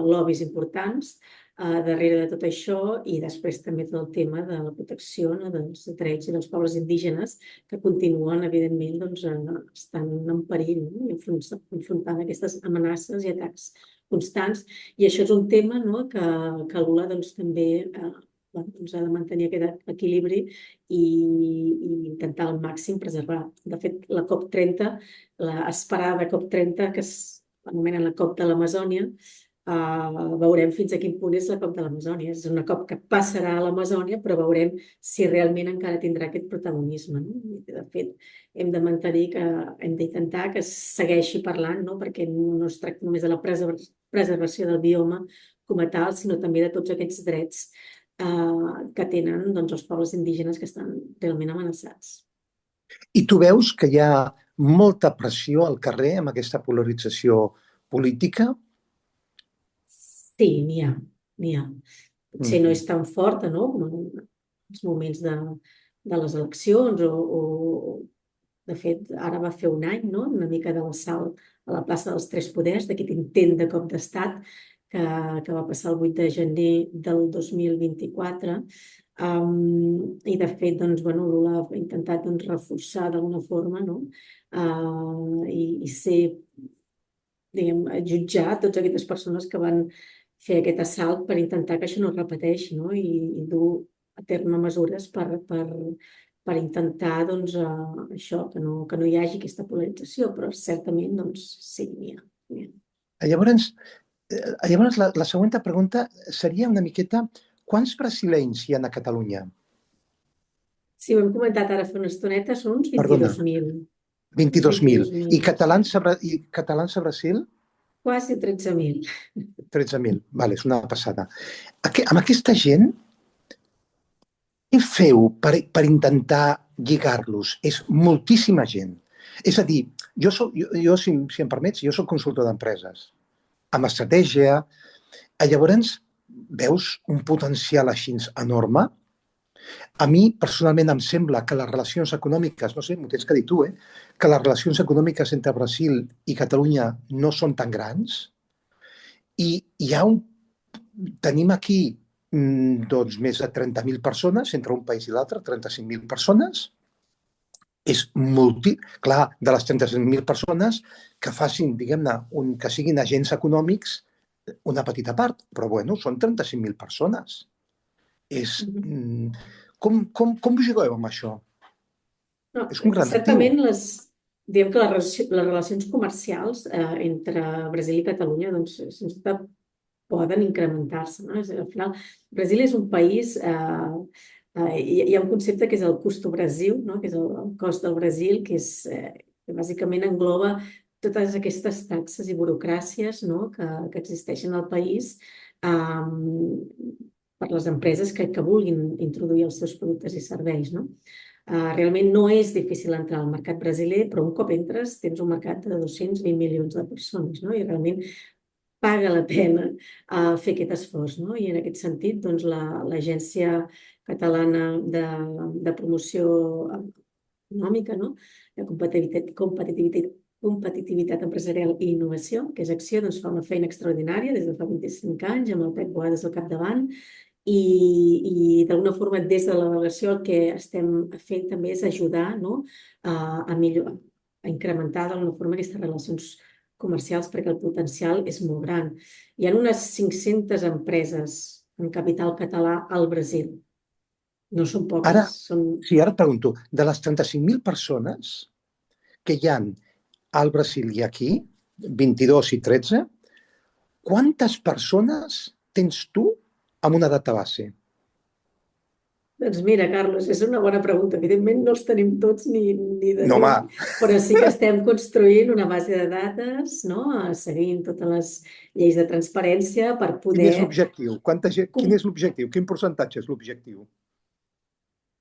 lobbies importants darrere de tot això, i després també tot el tema de la protecció, no? Dels drets i dels pobles indígenes que continuen, evidentment, estan en perill, no? I enfrontant aquestes amenaces i atacs constants. I això és un tema, no? Que Lula també ha de mantenir aquest equilibri i intentar al màxim preservar. De fet, la COP30, l'esperada COP30, que s'anomena la COP de l'Amazònia, veurem fins a quin punt és la COP de l'Amazònia. És una COP que passarà a l'Amazònia, però veurem si realment encara tindrà aquest protagonisme, no? De fet, hem d'intentar que es segueixi parlant, no? Perquè no es tracta només de la preservació del bioma com a tal, sinó també de tots aquests drets que tenen els pobles indígenes que estan realment amenaçats. I tu veus que hi ha molta pressió al carrer amb aquesta polarització política? Sí, n'hi ha, n'hi ha. Potser no Mhm. és tan forta, no?, com en els moments de les eleccions de fet, ara va fer un any, no?, una mica del salt a la plaça dels Tres Poders, d'aquest intent de cop d'estat que va passar el 8 de gener del 2024. I de fet, doncs, bueno, Lula ha intentat doncs, reforçar d'alguna forma, no?, i ser, diguem, jutjar totes aquestes persones que van fer aquest assalt per intentar que això no es repeteixi, no?, i dur a terme mesures per intentar, doncs, això, que no hi hagi aquesta polarització, però certament, doncs, sí, n'hi ha. N'hi ha. Llavors, la següent pregunta seria una miqueta quants brasilenys hi ha a Catalunya? Sí, ho hem comentat ara fa una estoneta, són uns Perdona, 22.000. 22.000. 22.000, I catalans a Brasil? quasi 13.000. 13.000. Vale, és una passada. Amb aquesta gent, què feu per intentar lligar-los? És moltíssima gent. És a dir, si em permets, jo soc consultor d'empreses, amb estratègia. Llavors, veus un potencial així enorme? A mi, personalment, em sembla que les relacions econòmiques, no sé, m'ho tens que dir tu, que les relacions econòmiques entre Brasil i Catalunya no són tan grans. I hi ha tenim aquí doncs, més de 30.000 persones, entre un país i l'altre, 35.000 persones. És clar, de les 35.000 persones que facin, diguem-ne, que siguin agents econòmics, una petita part, però bueno, són 35.000 persones. És, com ho jugueu amb això? No, És un gran actiu. certament diguem que les relacions comercials entre Brasil i Catalunya doncs, sens dubte poden incrementar-se, no? Al final, Brasil és un país, hi ha un concepte que és el custo Brasil, no?, que és el cost del Brasil, que bàsicament engloba totes aquestes taxes i burocràcies, no?, que existeixen al país per les empreses que vulguin introduir els seus productes i serveis, no? Realment no és difícil entrar al mercat brasiler, però un cop entres tens un mercat de 220 milions de persones, no?, i realment paga la pena fer aquest esforç, no? I en aquest sentit, doncs, l'Agència Catalana de Promoció Econòmica, no?, de competitivitat empresarial i innovació, que és Acció, doncs, fa una feina extraordinària des de fa 25 anys, amb el Pep Boades al capdavant, i d'alguna forma des de la delegació el que estem fent també és ajudar, no?, a millorar, a incrementar d'alguna forma aquestes relacions comercials perquè el potencial és molt gran. Hi ha unes 500 empreses en capital català al Brasil. No són Ara, poques, són... sí, ara et pregunto, de les 35.000 persones que hi han al Brasil i aquí, 22 i 13, quantes persones tens tu amb una database? Doncs mira, Carlos, és una bona pregunta. Evidentment no els tenim tots ni de No, lluny, home, però sí que estem construint una base de dades, no?, seguint totes les lleis de transparència per quin és poder... l'objectiu? Quin és l'objectiu? Quin percentatge és l'objectiu?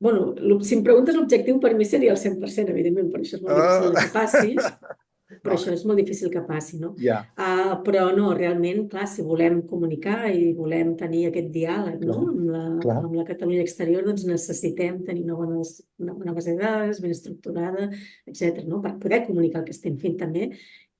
Bueno, si em preguntes l'objectiu, per mi seria el 100%, evidentment, però això és molt difícil que passi. Però No, això és molt difícil que passi, no? ja, Però no, realment, clar, si volem comunicar i volem tenir aquest diàleg, no?, clar. amb la Catalunya exterior, doncs necessitem tenir una bona base de dades ben estructurada, etc., no?, per poder comunicar el que estem fent també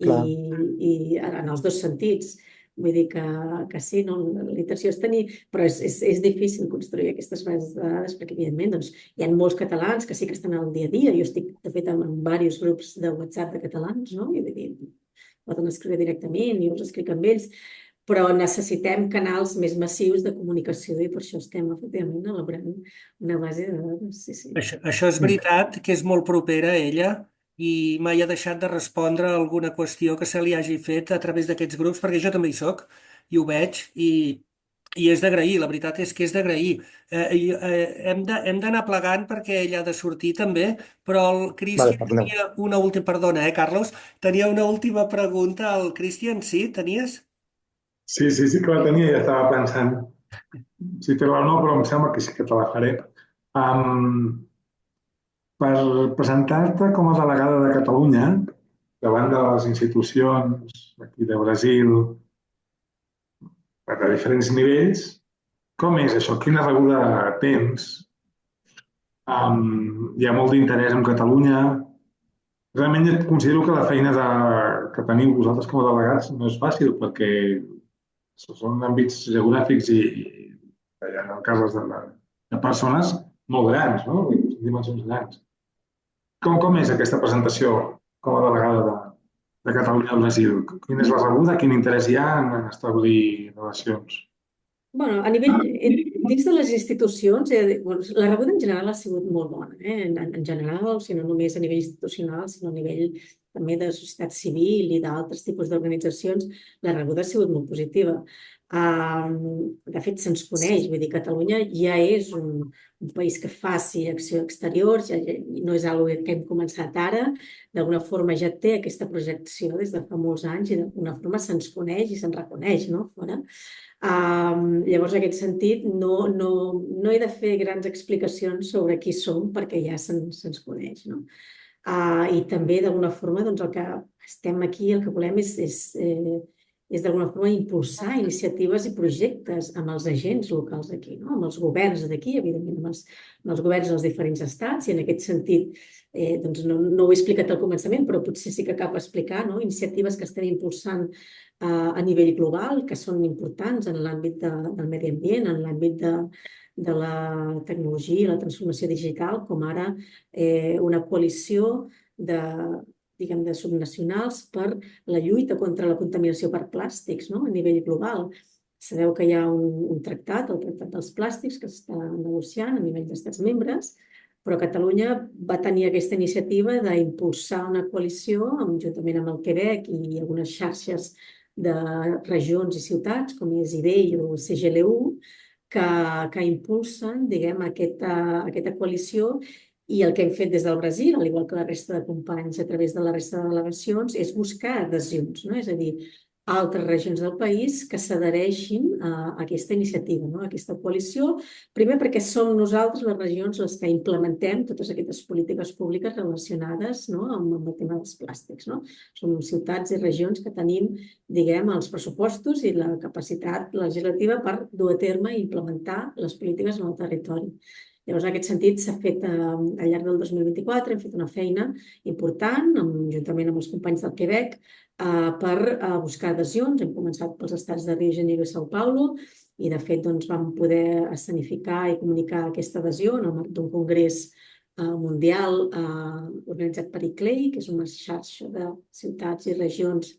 Clar. i en els dos sentits. Vull dir que sí, no? La intenció és tenir, però és difícil construir aquestes bases de dades perquè, evidentment, doncs, hi ha molts catalans que sí que estan al dia a dia. Jo estic, de fet, en diversos grups de WhatsApp de catalans, no? I vull dir, poden escriure directament, jo els escric amb ells, però necessitem canals més massius de comunicació i per això estem, efectivament, elaborant una base de dades. Sí, sí. Això és veritat que és molt propera a ella i mai ha deixat de respondre a alguna qüestió que se li hagi fet a través d'aquests grups, perquè jo també hi soc i ho veig i és d'agrair, la veritat és que és d'agrair. Hem d'anar plegant perquè ella ha de sortir també, però el Vale, Cristian perdoneu. tenia una última, perdona, Carlos, tenia una última pregunta al Cristian, sí, tenies? Sí, sí, sí que la tenia i estava pensant. Si té la no, però em sembla que sí que te la faré. Um, per presentar-te com a delegada de Catalunya davant de les institucions aquí de Brasil de diferents nivells. Com és això? Quina rebuda tens? Hi ha molt d'interès en Catalunya. Realment considero que la feina que teniu vosaltres com a delegats no és fàcil perquè són àmbits geogràfics i hi ha casos de persones molt grans, no? Dimensions grans. Com és aquesta presentació com a delegada de Catalunya al Brasil? Quina és la rebuda? Quin interès hi ha en establir relacions? Bueno, a nivell, dins de les institucions, la rebuda en general ha sigut molt bona, en general, si no només a nivell institucional, sinó a nivell també de societat civil i d'altres tipus d'organitzacions, la rebuda ha sigut molt positiva. De fet, se'ns coneix, vull dir, Catalunya ja és un país que faci acció exterior, no és una cosa que hem començat ara, d'alguna forma ja té aquesta projecció des de fa molts anys i d'alguna forma se'ns coneix i se'ns reconeix, no?, fora. Llavors, en aquest sentit, no he de fer grans explicacions sobre qui som perquè ja se'ns coneix, no? I també, d'alguna forma, doncs, el que estem aquí, el que volem és d'alguna forma impulsar iniciatives i projectes amb els agents locals d'aquí, no? Amb els governs d'aquí, evidentment, amb els governs dels diferents estats, i en aquest sentit, doncs no ho he explicat al començament, però potser sí que cal explicar, no? Iniciatives que estem impulsant a nivell global, que són importants en l'àmbit del medi ambient, en l'àmbit de la tecnologia i la transformació digital, com ara una coalició de subnacionals per la lluita contra la contaminació per plàstics, no?, a nivell global. Sabeu que hi ha un tractat, el Tractat dels Plàstics, que s'està negociant a nivell d'estats membres, però Catalunya va tenir aquesta iniciativa d'impulsar una coalició juntament amb el Quebec i algunes xarxes de regions i ciutats, com és IDEI o CGLU, que impulsen, diguem, aquesta coalició. I el que hem fet des del Brasil, al igual que la resta de companys a través de la resta de delegacions, és buscar adhesions, no? És a dir, altres regions del país que s'adhereixin a aquesta iniciativa, no?, a aquesta coalició, primer perquè som nosaltres les regions les que implementem totes aquestes polítiques públiques relacionades, no?, amb el tema dels plàstics, no? Som ciutats i regions que tenim, diguem, els pressupostos i la capacitat legislativa per dur a terme i implementar les polítiques en el territori. Llavors, en aquest sentit, s'ha fet al llarg del 2024, hem fet una feina important, juntament amb els companys del Quebec, per buscar adhesions. Hem començat pels estats de Rio de Janeiro i São Paulo i, de fet, vam poder escenificar i comunicar aquesta adhesió en el marc d'un congrés mundial organitzat per ICLEI, que és una xarxa de ciutats i regions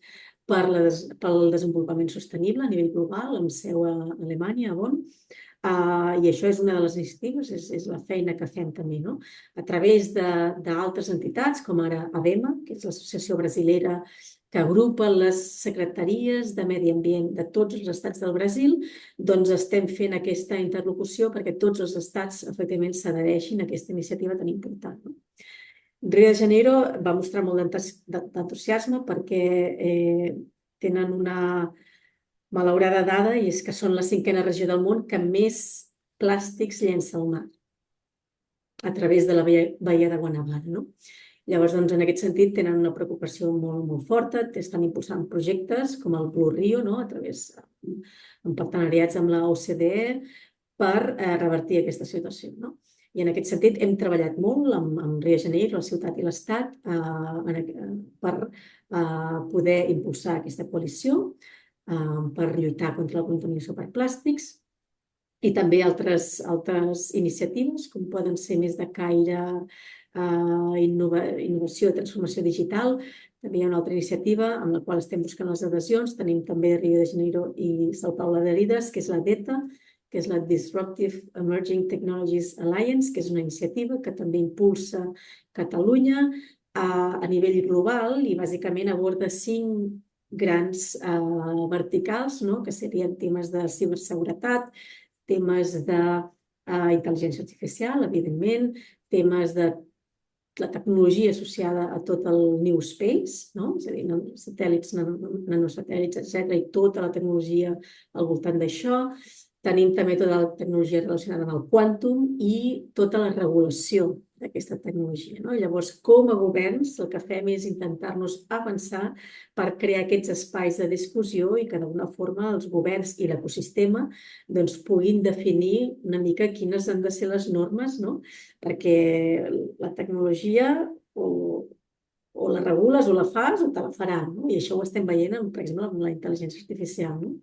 pel desenvolupament sostenible a nivell global, amb seu a Alemanya, a Bonn. I això és una de les iniciatives, és la feina que fem també, no? A través d'altres entitats, com ara ABEMA, que és l'associació brasilera que agrupa les secretaries de Medi Ambient de tots els estats del Brasil, doncs estem fent aquesta interlocució perquè tots els estats efectivament s'adhereixin a aquesta iniciativa tan important, no? Rio de Janeiro va mostrar molt d'entusiasme perquè tenen una malaurada dada, i és que són la 5a regió del món que més plàstics llença al mar a través de la Baía de Guanabara, no? Llavors, doncs, en aquest sentit, tenen una preocupació molt, molt forta, estan impulsant projectes com el Blue Rio, no?, a través, en partenariats amb la OCDE, per revertir aquesta situació, no? I en aquest sentit hem treballat molt amb Rio de Janeiro, la ciutat i l'estat, per poder impulsar aquesta coalició, per lluitar contra la contaminació per plàstics, i també altres iniciatives, com poden ser més de caire innovació i transformació digital. També hi ha una altra iniciativa amb la qual estem buscant les adhesions. Tenim també Rio de Janeiro i São Paulo adherides, que és la DETA, que és la Disruptive Emerging Technologies Alliance, que és una iniciativa que també impulsa Catalunya a nivell global i bàsicament aborda 5 grans verticals, no?, que serien temes de ciberseguretat, temes d'intel·ligència artificial, evidentment, temes de la tecnologia associada a tot el New Space, no?, és a dir, satèl·lits, nanosatèl·lits, etc., i tota la tecnologia al voltant d'això, Tenim també tota la tecnologia relacionada amb el quàntum i tota la regulació d'aquesta tecnologia, no? Llavors, com a governs, el que fem és intentar-nos avançar per crear aquests espais de discussió i que d'alguna forma els governs i l'ecosistema doncs, puguin definir una mica quines han de ser les normes, no? Perquè la tecnologia o la regules o la fas o te la farà, no? I això ho estem veient, per exemple, amb la intel·ligència artificial, no?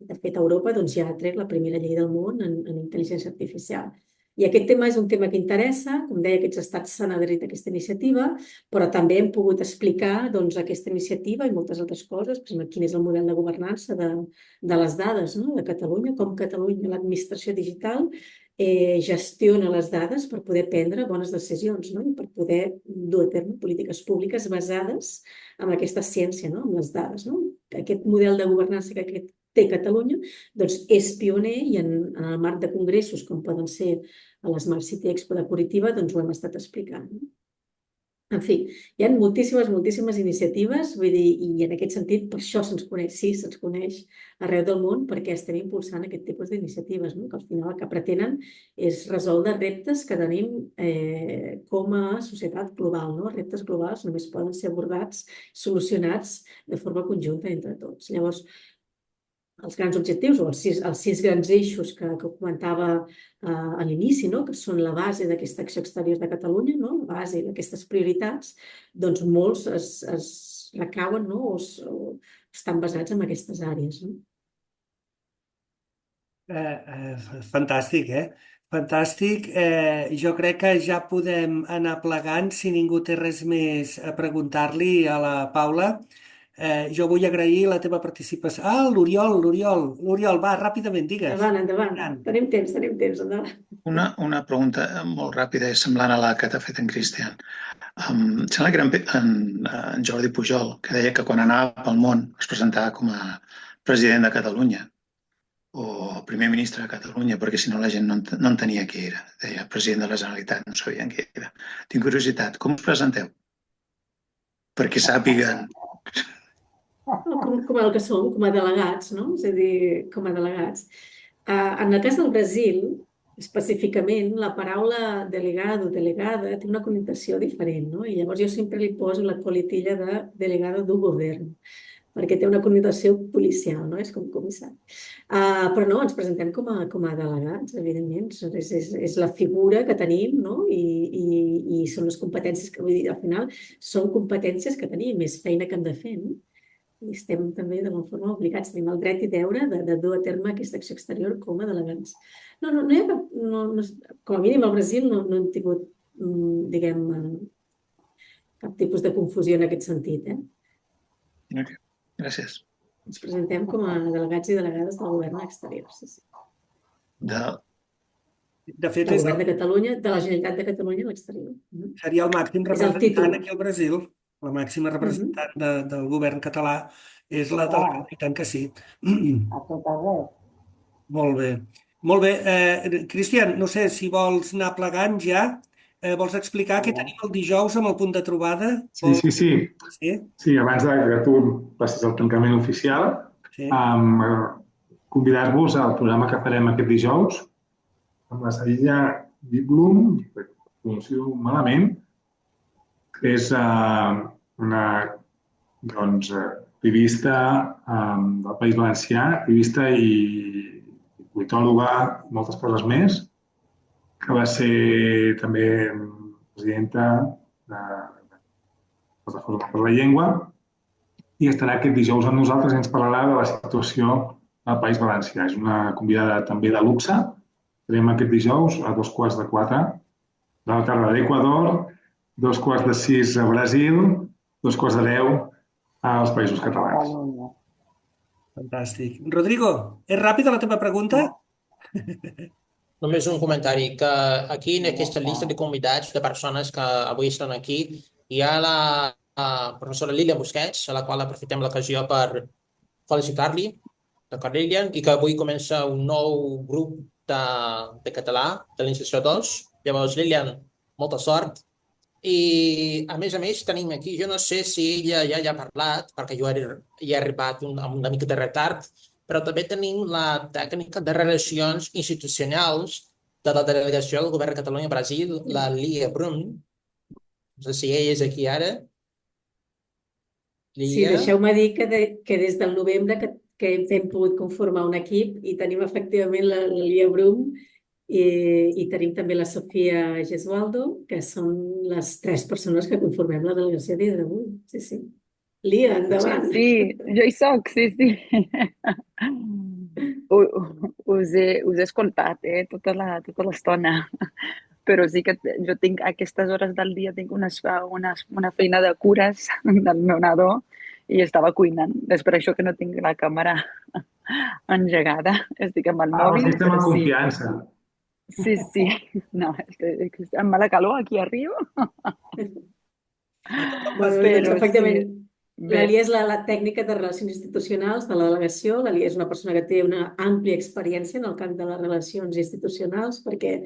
De fet, Europa doncs, ja ha tret la primera llei del món en intel·ligència artificial. I aquest tema és un tema que interessa, com deia, aquests estats s'han adherit a aquesta iniciativa, però també hem pogut explicar doncs, aquesta iniciativa i moltes altres coses, per exemple, quin és el model de governança de les dades, no? De Catalunya, com Catalunya, l'administració digital, gestiona les dades per poder prendre bones decisions, no? I per poder dur a terme polítiques públiques basades en aquesta ciència, no? En les dades, no? Aquest model de governança que té Catalunya, doncs és pioner i en el marc de congressos, com poden ser a l'Smart City Expo de Curitiba, doncs ho hem estat explicant. En fi, hi ha moltíssimes iniciatives, vull dir, i en aquest sentit, per això se'ns coneix, sí, se'ns coneix arreu del món, perquè estem impulsant aquest tipus d'iniciatives, no? Que al final el que pretenen és resoldre reptes que tenim com a societat global, no? Reptes globals només poden ser abordats, solucionats de forma conjunta entre tots. Llavors, els grans objectius o els sis grans eixos que comentava a l'inici, no? Que són la base d'aquesta acció exterior de Catalunya, no? La base d'aquestes prioritats, doncs molts es recauen, no? O estan basats en aquestes àrees. No? Fantàstic, Fantàstic. Jo crec que ja podem anar plegant si ningú té res més a preguntar-li a la Paula. Jo vull agrair la teva participació. Ah, l'Oriol, va, ràpidament, digues. Endavant. Tenim temps, endavant. Una pregunta molt ràpida i semblant a la que t'ha fet en Cristian. Sembla que era en Jordi Pujol, que deia que quan anava pel món es presentava com a president de Catalunya o primer ministre de Catalunya, perquè si no la gent no entenia qui era. Deia president de la Generalitat, no sabien qui era. Tinc curiositat, com us presenteu? Perquè sàpiguen... Com el que som, com a delegats, no? És a dir, com a delegats. En el cas del Brasil, específicament, la paraula delegado, delegada, té una connotació diferent, no? I llavors jo sempre li poso la coletilla de delegado do govern, perquè té una connotació policial, no? És com comissari. Però no, ens presentem com a delegats, evidentment. És la figura que tenim, no? I són les competències que, vull dir, al final, són competències que tenim, és feina que hem de fer, no? I estem també d'alguna forma obligats, tenim el dret i deure de dur a terme aquesta acció exterior com a delegats. No hi ha cap, com a mínim al Brasil no hem tingut, diguem, cap tipus de confusió en aquest sentit. Okay. Gràcies. Ens presentem com a delegats i delegades del govern exterior. Sí. De fet, del govern de Catalunya, de la Generalitat de Catalunya a l'exterior. Seria el màxim representant aquí al Brasil. La màxima representant del govern català és la delegada, i tant que sí. A tot arreu. Molt bé. Cristian, no sé si vols anar plegant ja. Vols explicar què tenim el dijous amb el punt de trobada? Sí, abans que tu passis el tancament oficial, convidar-vos al programa que farem aquest dijous amb la Sarilla Wittblum, que pronuncio malament, que és una activista del País Valencià, activista i politòloga, moltes coses més, que va ser també presidenta de Plataforma per la Llengua i estarà aquest dijous amb nosaltres i ens parlarà de la situació al País Valencià. És una convidada també de luxe. Estarem aquest dijous a 3:45 de la tarda d'Equador, 5:45 a Brasil, 5:45 als Països Catalans. Fantàstic. Rodrigo, és ràpida la teva pregunta? Només un comentari, que aquí en aquesta llista de convidats, de persones que avui estan aquí, hi ha la professora Lília Busquets, a la qual aprofitem l'ocasió per felicitar-li, d'acord, Lilian, i que avui comença un nou grup de català de l'Iniciació 2. Llavors, Lilian, molta sort. I, a més, tenim aquí, jo no sé si ella ja ha parlat, perquè jo he arribat amb una mica de retard, però també tenim la tècnica de relacions institucionals de la delegació del govern de Catalunya a Brasil, la Lia Brum. No sé si ella és aquí ara. Sí, Lia? deixeu-me dir que des del novembre que hem pogut conformar un equip i tenim efectivament la Lia Brum i tenim també la Sofia Gesualdo, que són les 3 persones que conformem la delegació dia d'avui. Sí, sí. Lia, endavant. Sí, jo hi soc, sí, sí. Us he escoltat, tota l'estona. Però sí que jo tinc, a aquestes hores del dia, tinc una feina de cures del meu nadó i estava cuinant. És per això que no tinc la càmera engegada. Estic amb el mòbil, Estem però en sí. confiança. Sí, sí. No, estic amb mala calor aquí arriba. Bueno, doncs Però efectivament, sí. la Bé, Lia és la tècnica de relacions institucionals de la delegació. La Lia és una persona que té una àmplia experiència en el camp de les relacions institucionals perquè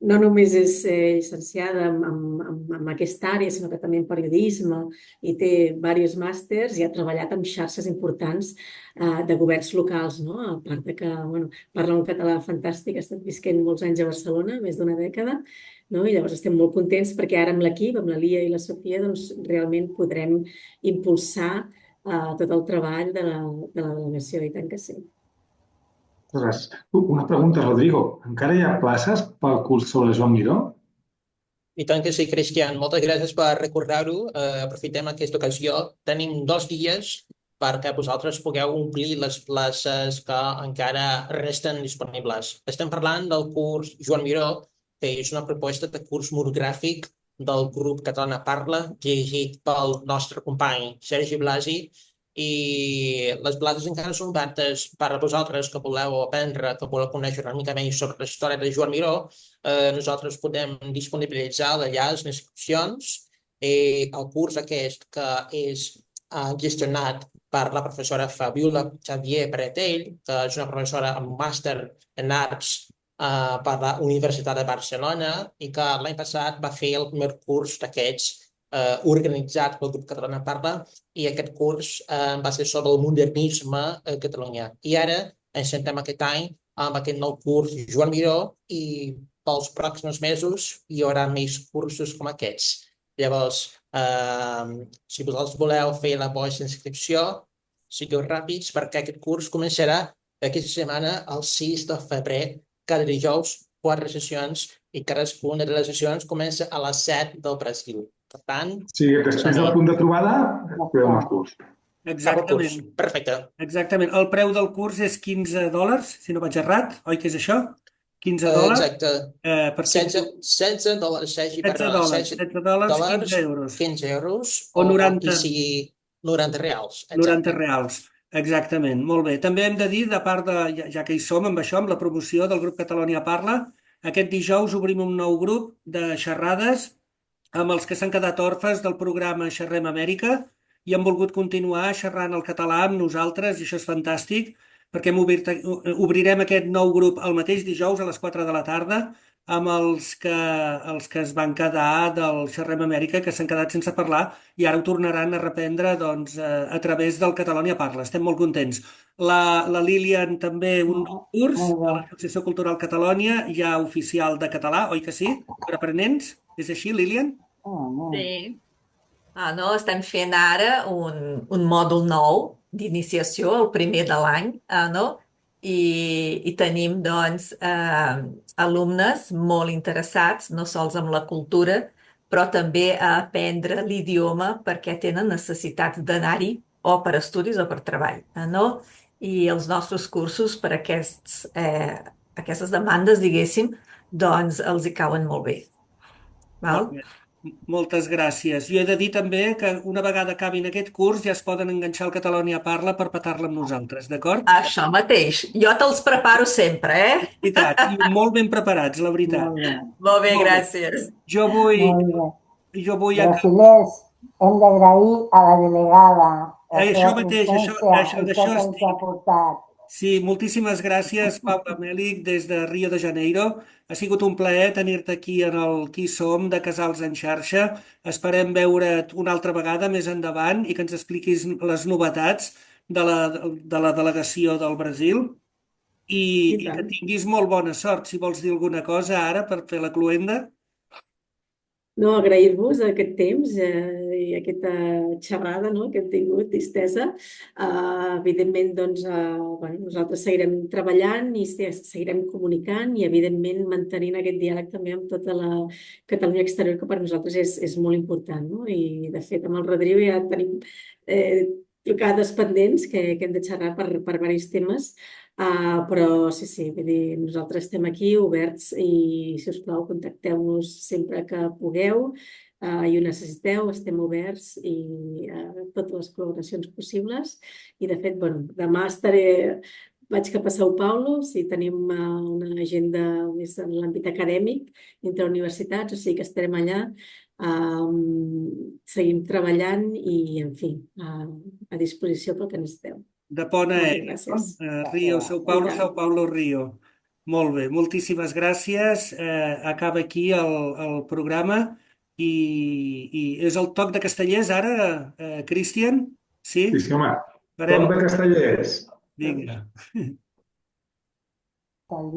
no només és llicenciada en aquesta àrea, sinó que també en periodisme i té diversos màsters i ha treballat amb xarxes importants de governs locals, no? A part de que parla un català fantàstic, ha estat visquent molts anys a Barcelona, més d'una dècada, no? I llavors estem molt contents perquè ara amb l'equip, amb la Lia i la Sofia, doncs realment podrem impulsar tot el treball de la delegació, i tant que sí. Ostres, una pregunta, Rodrigo. Encara hi ha places pel curs sobre Joan Miró? I tant que sí, Cristian. Moltes gràcies per recordar-ho. Aprofitem aquesta ocasió. Tenim 2 dies perquè vosaltres pugueu omplir les places que encara resten disponibles. Estem parlant del curs Joan Miró, que és una proposta de curs monogràfic del grup Catalana Parla, dirigit pel nostre company Sergi Blasi, i les places encara són obertes per a vosaltres que voleu aprendre, que voleu conèixer una mica més sobre la història de Joan Miró. Nosaltres podem disponibilitzar allà les inscripcions. El curs aquest, que és gestionat per la professora Fabiola Xavier Pretell, que és una professora amb màster en arts per la Universitat de Barcelona i que l'any passat va fer el primer curs d'aquests organitzat pel grup Catalana Parla, i aquest curs va ser sobre el modernisme a Catalunya. I ara ens sentem aquest any amb aquest nou curs Joan Miró i pels pròxims mesos hi haurà més cursos com aquests. Llavors, si vosaltres voleu fer la vostra inscripció, sigueu ràpids perquè aquest curs començarà aquesta setmana, el 6 de febrer, cada dijous, 4 sessions, i cadascuna de les sessions comença a les 7 del Brasil. Per tant, Sí, després del punt de trobada, podem el curs. Exactament. Perfecte. Exactament. El preu del curs és $15, si no vaig errat, oi que és això? $15. Exacte. Per $16, Sergi, perdona. $16, 15 euros. 15 euros. O 90. I sigui 90 reals. 90 reals. Exactament, molt bé. També hem de dir, de part de, ja que hi som amb això, amb la promoció del grup Catalunya Parla, aquest dijous obrim un nou grup de xerrades amb els que s'han quedat orfes del programa Xerrem Amèrica i han volgut continuar xerrant el català amb nosaltres, i això és fantàstic, perquè obrirem aquest nou grup el mateix dijous a les 4 de la tarda amb els que es van quedar del Xerrem Amèrica, que s'han quedat sense parlar i ara ho tornaran a reprendre doncs, a través del Catalunya Parla. Estem molt contents. La Lilian també un curs a l'Associació Cultural Catalònia, ja oficial de català, oi que sí? Per aprenents? És així, Lilian? Sí. No, estem fent ara un mòdul nou d'iniciació, el primer de l'any, no? I tenim, doncs, alumnes molt interessats, no sols amb la cultura, però també a aprendre l'idioma perquè tenen necessitats d'anar-hi o per estudis o per treball, no? I els nostres cursos per aquestes demandes, diguéssim, doncs els hi cauen molt bé. Val? Moltes gràcies. Jo he de dir també que una vegada acabin aquest curs ja es poden enganxar al Catalunya Parla per petar-la amb nosaltres, d'acord? Això mateix. Jo te'ls preparo sempre, I tant, i molt ben preparats, la veritat. Molt bé, gràcies. Jo vull... Brasilers, hem d'agrair a la delegada això mateix, això estic... que ha portat. Sí, moltíssimes gràcies, Paula Mèlic, des de Rio de Janeiro. Ha sigut un plaer tenir-te aquí en el Qui Som de Casals en Xarxa. Esperem veure't una altra vegada més endavant i que ens expliquis les novetats de la delegació del Brasil I i que tant. tinguis molt bona sort. Si vols dir alguna cosa ara per fer la cloenda. No, agrair-vos aquest temps i aquesta xerrada, no, que hem tingut, distesa. Evidentment, doncs, bueno, nosaltres seguirem treballant i seguirem comunicant i, evidentment, mantenint aquest diàleg també amb tota la Catalunya exterior, que per nosaltres és molt important, no? I, de fet, amb el Rodrigo ja tenim trucades pendents que hem de xerrar per diversos temes. Però sí, vull dir, nosaltres estem aquí oberts i, si us plau, contacteu-nos sempre que pugueu i ho necessiteu, estem oberts i totes les col·laboracions possibles. I, de fet, bueno, demà vaig cap a São Paulo, si tenim una agenda més en l'àmbit acadèmic entre universitats, o sigui que estarem allà. Seguim treballant i, en fi, a disposició pel que necessiteu. De pont Moltes aeri, no? gràcies. Rio, São Paulo, São Paulo, Rio. Molt bé, moltíssimes gràcies. Acaba aquí el programa i és el toc de Castellers ara, Cristian? Sí? Sí, home. Farem... Toc de Castellers. Vinga. Tal